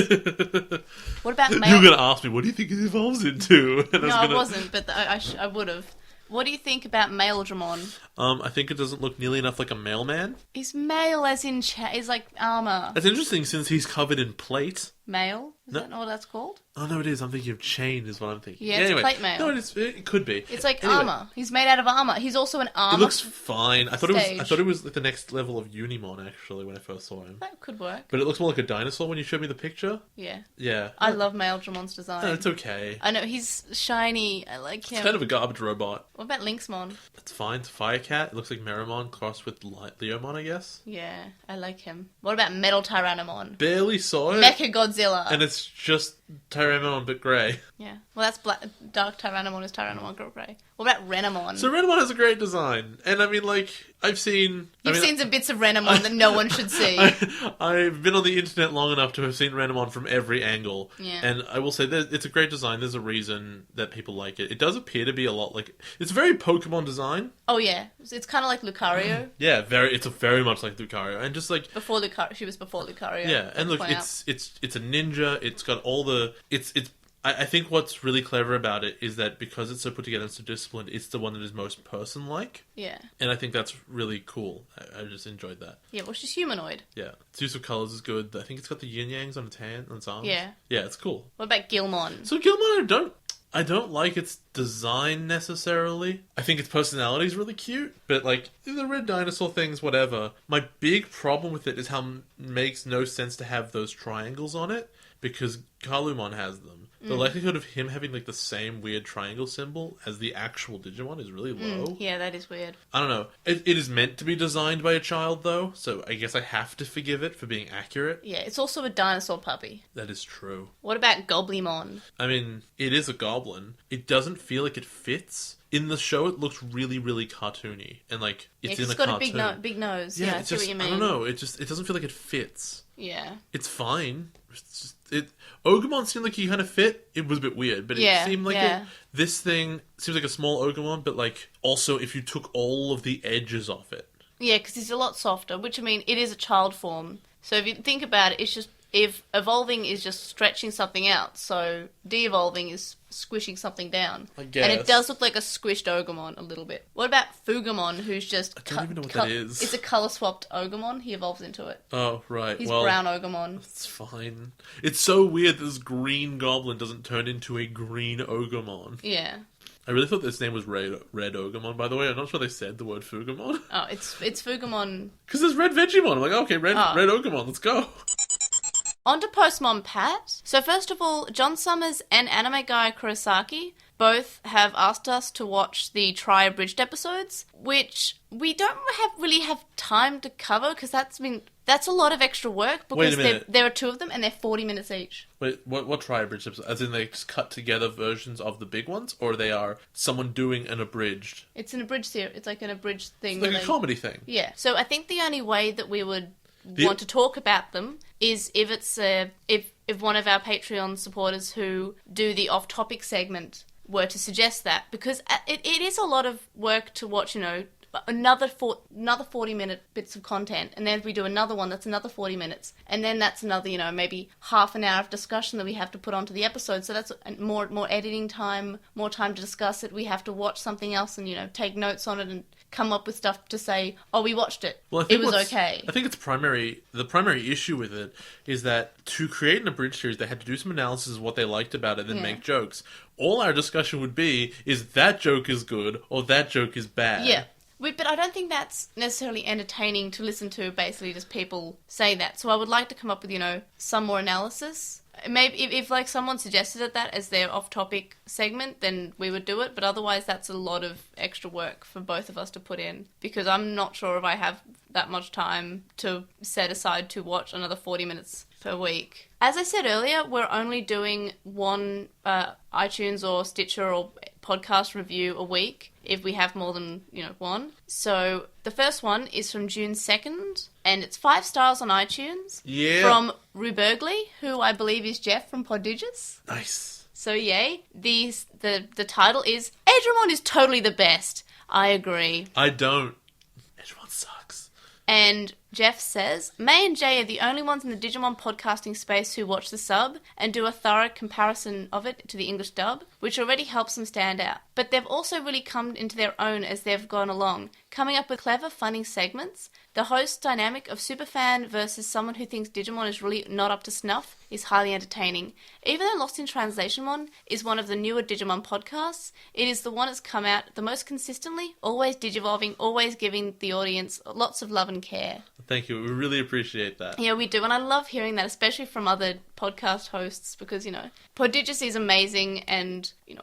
What about male? You were going to ask me, what do you think it evolves into? And I wasn't, but I would have. What do you think about male Dramon? I think it doesn't look nearly enough like a mailman. He's male as in is like armor. That's interesting since he's covered in plate. Male? Is that not what that's called? Oh, no, it is. I'm thinking of chain is what I'm thinking. Yeah, it's plate mail. No, it could be. It's like Anyway, armor. He's made out of armor. He's also an armor. It looks fine. I thought stage. it was like the next level of Unimon, actually, when I first saw him. That could work. But it looks more like a dinosaur when you showed me the picture. Yeah. Yeah. I love Maeldramon's design. No, it's okay. I know, he's shiny. I like him. It's kind of a garbage robot. What about Lynxmon? It's fine. It's a Firecat. It looks like Meramon crossed with Leomon, I guess. Yeah, I like him. What about Metal Tyrannomon? Barely saw it. Mecha Godzilla. And it's just Tyrannomon but grey. Yeah. Well, that's Dark Tyrannomon is Tyrannomon Grey. What about Renamon? So Renamon has a great design. And I mean, like, I've seen... You've seen some bits of Renamon that no one should see. I've been on the internet long enough to have seen Renamon from every angle. Yeah. And I will say that it's a great design. There's a reason that people like it. It does appear to be a lot like... It's a very Pokemon design. Oh, yeah. It's kind of like Lucario. Yeah, it's very much like Lucario. And just like... Before Lucario. She was before Lucario. Yeah, and look, it's a ninja. It's got all the... I think what's really clever about it is that because it's so put together and so disciplined, it's the one that is most person-like. Yeah. And I think that's really cool. I just enjoyed that. Yeah, well, she's humanoid. Yeah. Its use of colours is good. I think it's got the yin-yangs on its arms. Yeah. Yeah, it's cool. What about Gilmon? So Gilmon, I don't like its design necessarily. I think its personality is really cute, but like the red dinosaur things, whatever. My big problem with it is how it makes no sense to have those triangles on it because Kalumon has them. The likelihood of him having like the same weird triangle symbol as the actual Digimon is really low. Yeah, that is weird. I don't know. It is meant to be designed by a child though, so I guess I have to forgive it for being accurate. Yeah, it's also a dinosaur puppy. That is true. What about Goblimon? I mean, it is a goblin. It doesn't feel like it fits. In the show, it looks really, really cartoony, and like it's in a got cartoon. a big nose. Yeah, I see what you mean. I don't know. It doesn't feel like it fits. Yeah. It's fine. Ogremon seemed like he kind of fit. It was a bit weird, but it seemed like this thing seems like a small Ogremon, but like also if you took all of the edges off it. Yeah, because he's a lot softer, which I mean, it is a child form. So if you think about it, it's just if evolving is just stretching something out, so de-evolving is squishing something down. I guess. And it does look like a squished Ogremon a little bit. What about Fugamon, who's just... I don't even know what that is. It's a colour-swapped Ogremon. He evolves into it. Oh, right. He's brown Ogremon. It's fine. It's so weird that this green goblin doesn't turn into a green Ogremon. Yeah. I really thought this name was Red Ogremon, by the way. I'm not sure they said the word Fugamon. Oh, it's Fugamon. Because there's Red Vegemon. I'm like, okay, Red Ogremon, let's go. On to Postmon Pat. So first of all, John Summers and anime guy Kurosaki both have asked us to watch the Tri-Abridged episodes, which we don't really have time to cover because that's a lot of extra work because Wait a minute. there are two of them and they're 40 minutes each. Wait, what Tri-Abridged episodes? As in they just cut together versions of the big ones? Or they are someone doing an abridged? It's an abridged series. It's like an abridged thing. It's like a comedy thing. Yeah. So I think the only way that we would want to talk about them is if it's if one of our Patreon supporters who do the off-topic segment were to suggest that, because it is a lot of work to watch, another 40-minute bits of content, and then if we do another one, that's another 40 minutes, and then that's another, maybe half an hour of discussion that we have to put onto the episode, so that's more editing time, more time to discuss it, we have to watch something else and, take notes on it and come up with stuff to say, oh, we watched it, it was okay. I think the primary issue with it is that to create an abridged series, they had to do some analysis of what they liked about it and then make jokes. All our discussion would be, is that joke is good or that joke is bad? Yeah. But I don't think that's necessarily entertaining to listen to, basically just people say that. So I would like to come up with, some more analysis. Maybe if like someone suggested that as their off-topic segment, then we would do it. But otherwise, that's a lot of extra work for both of us to put in. Because I'm not sure if I have that much time to set aside to watch another 40 minutes per week. As I said earlier, we're only doing one iTunes or Stitcher or podcast review a week if we have more than, one. So the first one is from June 2nd, and it's 5 stars on iTunes. Yeah. From Rubergly, who I believe is Jeff from Poddigers. Nice. So yay. The title is Edgemon is totally the best. I agree. I don't. Edgemon sucks. And Jeff says, May and Jay are the only ones in the Digimon podcasting space who watch the sub and do a thorough comparison of it to the English dub, which already helps them stand out. But they've also really come into their own as they've gone along, coming up with clever, funny segments. The host dynamic of superfan versus someone who thinks Digimon is really not up to snuff is highly entertaining. Even though LostinTranslationmon is one of the newer Digimon podcasts, it is the one that's come out the most consistently, always digivolving, always giving the audience lots of love and care. Thank you. We really appreciate that. Yeah, we do, and I love hearing that, especially from other podcast hosts, because, you know, Prodigious is amazing, and, you know,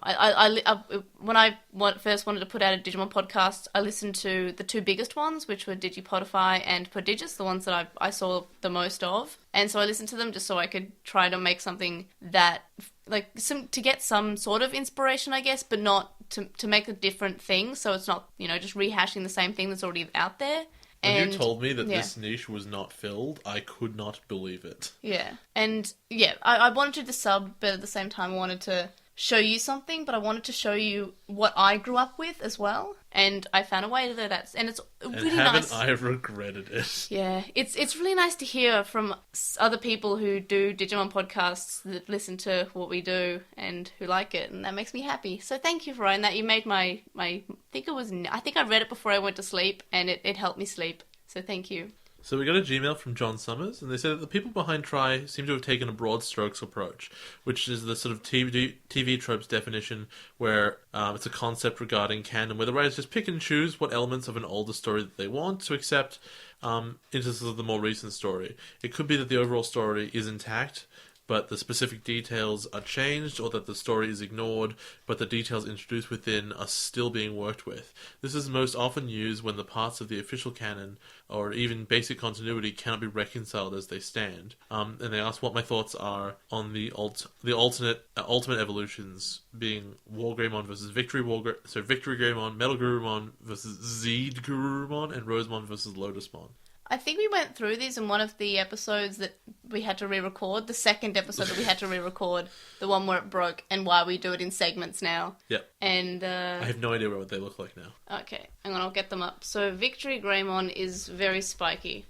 when I first wanted to put out a Digimon podcast, I listened to the two biggest ones, which were Digipodify and Prodigious, the ones that I saw the most of, and so I listened to them just so I could try to make something that, like, to get some sort of inspiration, I guess, but not to make a different thing, so it's not, you know, just rehashing the same thing that's already out there. When you told me that this niche was not filled, I could not believe it. Yeah. And, yeah, I wanted to do the sub, but at the same time I wanted to show you something, but I wanted to show you what I grew up with as well. And I found a way to do that. And it's really nice. I regretted it. Yeah. It's really nice to hear from other people who do Digimon podcasts that listen to what we do and who like it. And that makes me happy. So thank you for writing that. You made my I think I read it before I went to sleep, and it helped me sleep. So thank you. So we got a Gmail from John Summers, and they said that the people behind Try seem to have taken a broad strokes approach, which is the sort of TV tropes definition where it's a concept regarding canon, where the writers just pick and choose what elements of an older story that they want to accept into sort of the more recent story. It could be that the overall story is intact, but the specific details are changed, or that the story is ignored, but the details introduced within are still being worked with. This is most often used when the parts of the official canon, or even basic continuity, cannot be reconciled as they stand. And they ask what my thoughts are on the ultimate evolutions, being War Greymon versus Victory Greymon, Metal Gurumon versus Zed Gurumon, and Rosemon versus Lotusmon. I think we went through these in one of the episodes that we had to re-record, the second episode that we had to re-record, the one where it broke, and why we do it in segments now. Yep. And I have no idea what they look like now. Okay, hang on, I'll get them up. So Victory Greymon is very spiky.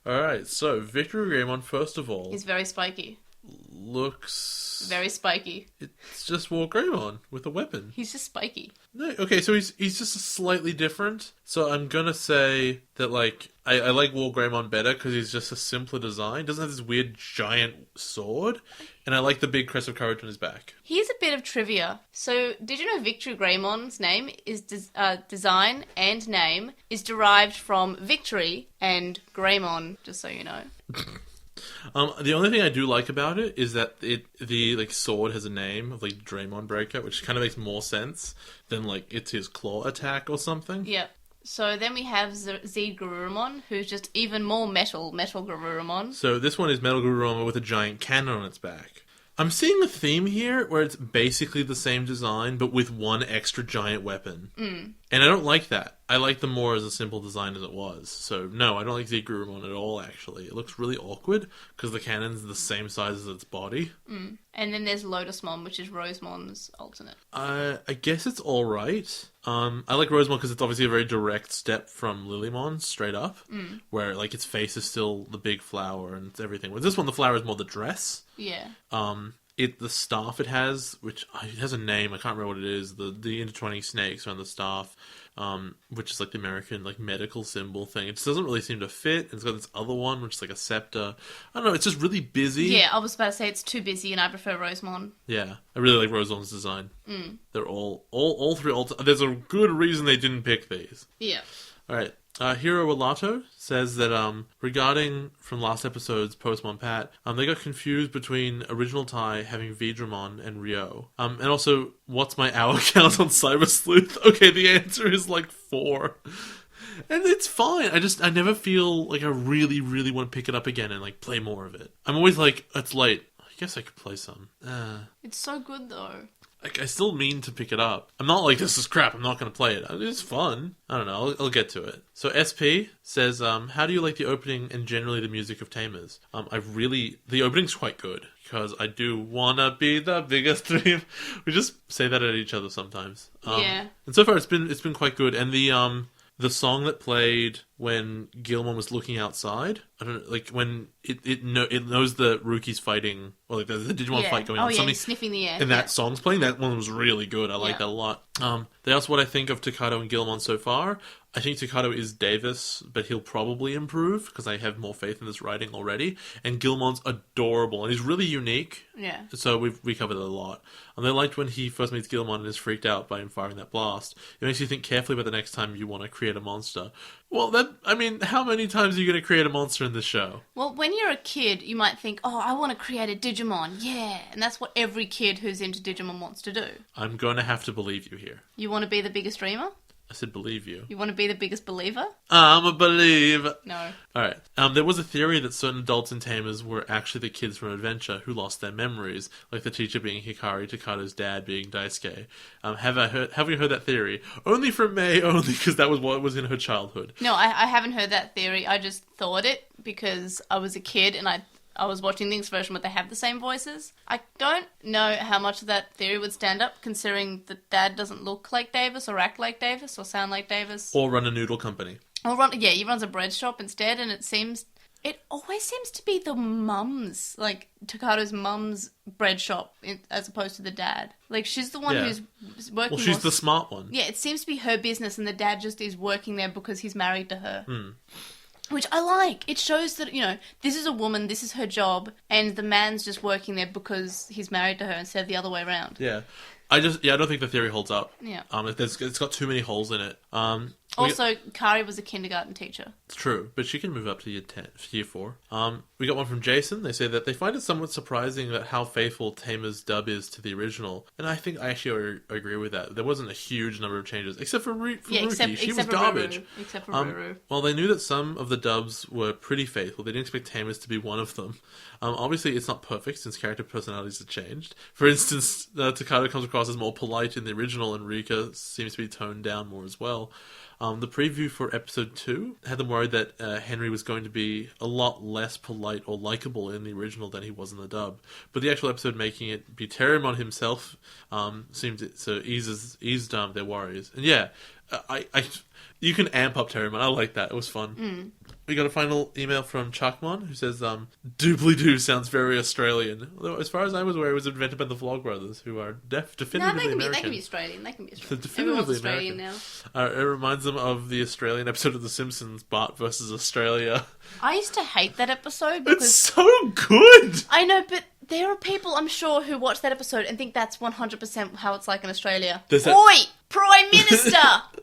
Alright, so Victory Greymon, first of all... He's very spiky. Looks... very spiky. It's just War Greymon with a weapon. He's just spiky. No, okay, so he's just slightly different. So I'm gonna say that, like, I like War Greymon better because he's just a simpler design. Doesn't have this weird giant sword. And I like the big crest of courage on his back. Here's a bit of trivia. So, did you know Victory Greymon's name is design and name is derived from Victory and Greymon, just so you know. The only thing I do like about it is that the sword has a name of, like, Draymon Breaker, which kind of makes more sense than, like, it's his claw attack or something. Yep. So then we have Zed Gururumon, who's just even more metal Gururumon. So this one is Metal Gururumon with a giant cannon on its back. I'm seeing a theme here where it's basically the same design, but with one extra giant weapon. Mm. And I don't like that. I like them more as a simple design as it was. So, no, I don't like Zed Gururumon at all, actually. It looks really awkward, because the cannon's the same size as its body. Mm. And then there's Lotusmon, which is Rosemon's alternate. I guess it's alright. I like Rosemon because it's obviously a very direct step from Lilymon, straight up. Mm. Where, like, its face is still the big flower and it's everything. With this one, the flower is more the dress. Yeah. The staff it has, which it has a name, I can't remember what it is, the intertwining snakes around the staff, which is like the American, like, medical symbol thing. It just doesn't really seem to fit. And it's got this other one, which is like a scepter. I don't know, it's just really busy. Yeah, I was about to say it's too busy and I prefer Rosemon. Yeah, I really like Rosemon's design. Mm. They're all three, there's a good reason they didn't pick these. Yeah. Alright. Hiro Walato says that regarding from last episode's Postmon Pat, they got confused between original Tai having Vidramon and Ryo. And also, what's my hour count on Cyber Sleuth? Okay, the answer is like 4. And it's fine. I never feel like I really, really want to pick it up again and, like, play more of it. I'm always like, it's late. I guess I could play some. It's so good, though. Like, I still mean to pick it up. I'm not like, this is crap, I'm not going to play it. It's fun. I don't know, I'll get to it. So SP says, how do you like the opening and generally the music of Tamers? The opening's quite good, because I do wanna be the biggest dream. We just say that at each other sometimes. Yeah. And so far it's been quite good, and the the song that played when Gilmon was looking outside. I don't know, like when it knows the Ruki's fighting, or like there's a Digimon fight going on. Yeah, Something, he's sniffing the air. and that song's playing. That one was really good. I like that a lot. They asked what I think of Takato and Gilmon so far. I think Takato is Davis, but he'll probably improve because I have more faith in this writing already. And Gilmon's adorable and he's really unique. Yeah. So we covered it a lot. And I liked when he first meets Gilmon and is freaked out by him firing that blast. It makes you think carefully about the next time you want to create a monster. Well, how many times are you going to create a monster in this show? Well, when you're a kid, you might think, oh, I want to create a Digimon. Yeah. And that's what every kid who's into Digimon wants to do. I'm going to have to believe you here. You want to be the biggest dreamer? I said believe you. You want to be the biggest believer? I'm a believer. No. Alright. There was a theory that certain adults in Tamers were actually the kids from Adventure who lost their memories, like the teacher being Hikari, Takato's dad being Daisuke. Have you heard that theory? Only from May, only because that was what was in her childhood. No, I haven't heard that theory. I just thought it because I was a kid and I was watching the English version where they have the same voices. I don't know how much of that theory would stand up, considering that Dad doesn't look like Davis or act like Davis or sound like Davis. Or run a noodle company. He runs a bread shop instead, and it always seems to be the mum's, like Takato's mum's bread shop as opposed to the dad. Like, she's the one who's working. Well, she's the smart one. Yeah, it seems to be her business, and the dad just is working there because he's married to her. Which I like. It shows that, this is a woman, this is her job, and the man's just working there because he's married to her instead of the other way around. Yeah. I don't think the theory holds up. Yeah. It's got too many holes in it. Also, Kari was a kindergarten teacher. It's true, but she can move up to year 4. We got one from Jason. They say that they find it somewhat surprising that how faithful Tamer's dub is to the original, and I think I actually agree with that. There wasn't a huge number of changes, except for Ruki. She was garbage. Except for Ruru. While they knew that some of the dubs were pretty faithful, they didn't expect Tamers to be one of them. Obviously, it's not perfect since character personalities have changed. For instance, Takato comes across as more polite in the original, and Rika seems to be toned down more as well. The preview for episode 2 had them worried that Henry was going to be a lot less polite or likable in the original than he was in the dub. But the actual episode making it be Terriermon himself seemed to ease their worries. And yeah, you can amp up Terriermon. I like that. It was fun. We got a final email from Chuckmon who says, Doobly-doo sounds very Australian. Although, as far as I was aware, it was invented by the Vlogbrothers, who are definitively American. They can be Australian. Definitively Everyone's Australian American. now. It reminds them of the Australian episode of The Simpsons, Bart versus Australia. I used to hate that episode because... It's so good! I know, but there are people, I'm sure, who watch that episode and think that's 100% how it's like in Australia. Oi! Prime Minister!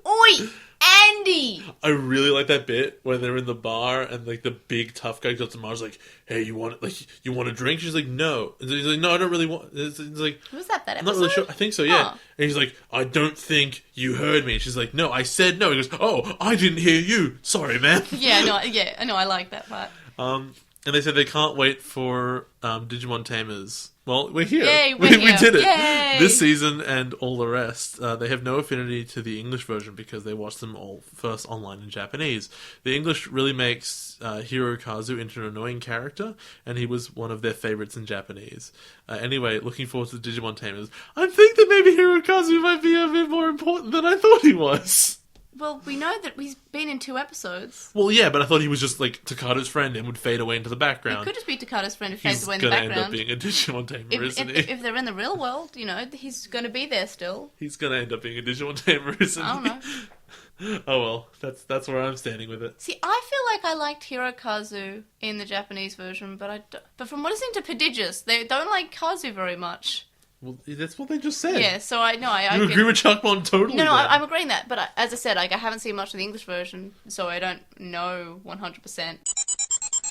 Oi! Andy! I really like that bit where they're in the bar and like the big tough guy goes to Mars like, hey, you want a drink? She's like, no. And he's like, no, I don't really want. It's like, was that I'm episode? not really sure. I think so, yeah. And he's like, I don't think you heard me. And she's like, no, I said no. He goes, oh, I didn't hear you. Sorry, man. I know, I like that part. And they said they can't wait for Digimon Tamers. Well, we're here. Yay, we did it. Yay. This season and all the rest. They have no affinity to the English version because they watched them all first online in Japanese. The English really makes Hirokazu into an annoying character, and he was one of their favourites in Japanese. Anyway, looking forward to Digimon Tamers. I think that maybe Hirokazu might be a bit more important than I thought he was. Well, we know that he's been in 2 episodes. Well, yeah, but I thought he was just like Takato's friend and would fade away into the background. It could just be Takato's friend who fades away in the background. He's going to end up being a Digimon Tamer, isn't he? If they're in the real world, he's going to be there still. He's going to end up being a Digimon Tamer, isn't he? I don't know. Oh well, that's where I'm standing with it. See, I feel like I liked Hirokazu in the Japanese version, but from listening to Prodigious, they don't like Kazu very much. Well, that's what they just said. Yeah, so I agree with Chuckmon totally. No, I'm agreeing that, but as I said, I haven't seen much of the English version, so I don't know 100%.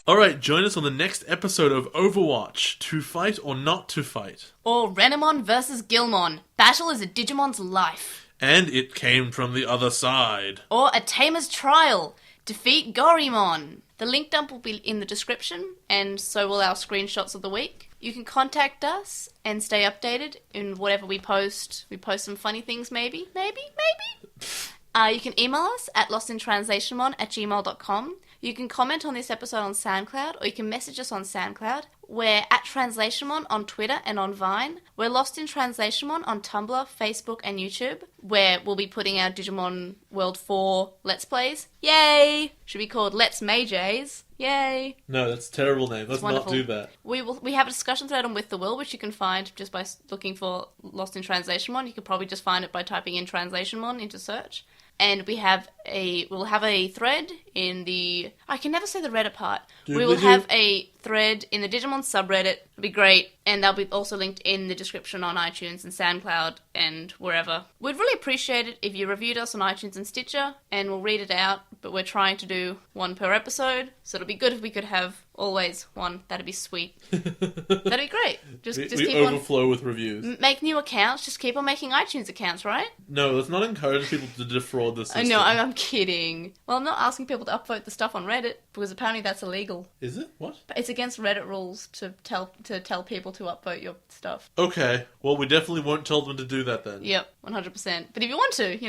Alright, join us on the next episode of Overwatch, To Fight or Not to Fight. Or Renamon versus Gilmon, Battle is a Digimon's life. And it came from the other side. Or A Tamer's Trial, Defeat Gorimon. The link dump will be in the description, and so will our screenshots of the week. You can contact us and stay updated in whatever we post. We post some funny things, maybe. You can email us at LostinTranslationmon@gmail.com. You can comment on this episode on SoundCloud, or you can message us on SoundCloud, We're at TranslationMon on Twitter and on Vine. We're LostinTranslationmon on Tumblr, Facebook, and YouTube, where we'll be putting our Digimon World 4 Let's Plays. Yay! Should be called Let's Majays. Yay! No, that's a terrible name. Let's not wonderful. do that. We have a discussion thread on With the Will, which you can find just by looking for Lost in TranslationMon. You could probably just find it by typing in TranslationMon into search. And we'll have a thread in the... I can never say the Reddit part. We will have a thread in the Digimon subreddit. It'll be great. And they'll be also linked in the description on iTunes and SoundCloud and wherever. We'd really appreciate it if you reviewed us on iTunes and Stitcher, and we'll read it out. But we're trying to do one per episode, so it'll be good if we could have always one. That'd be sweet. That'd be great. Just we keep overflow with reviews. Make new accounts. Just keep on making iTunes accounts, right? No, let's not encourage people to defraud the system. I know, I'm kidding. Well, I'm not asking people to upvote the stuff on Reddit, because apparently that's illegal. Is it? What? But it's against Reddit rules to tell people to upvote your stuff. Okay, well, we definitely won't tell them to do that then. Yep, 100%. But if you want to, you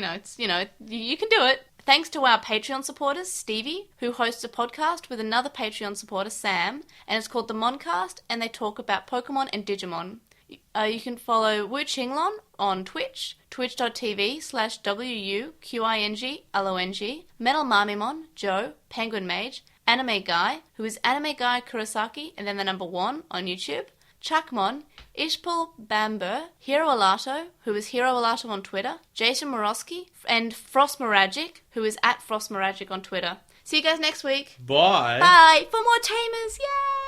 can do it. Thanks to our Patreon supporters, Stevie, who hosts a podcast with another Patreon supporter, Sam, and it's called The Moncast, and they talk about Pokemon and Digimon. You can follow Wu Qinglong on Twitch, twitch.tv/WUQINGLONG, Metal Marmimon, Joe, Penguin Mage, Anime Guy, who is Anime Guy Kurosaki, and then the number 1 on YouTube, Chuckmon, Ishpal Bamber, Hiro Alato, who is Hiro Alato on Twitter, Jason Morosky, and Frost Moragic, who is at Frost Moragic on Twitter. See you guys next week. Bye. Bye. For more Tamers. Yay!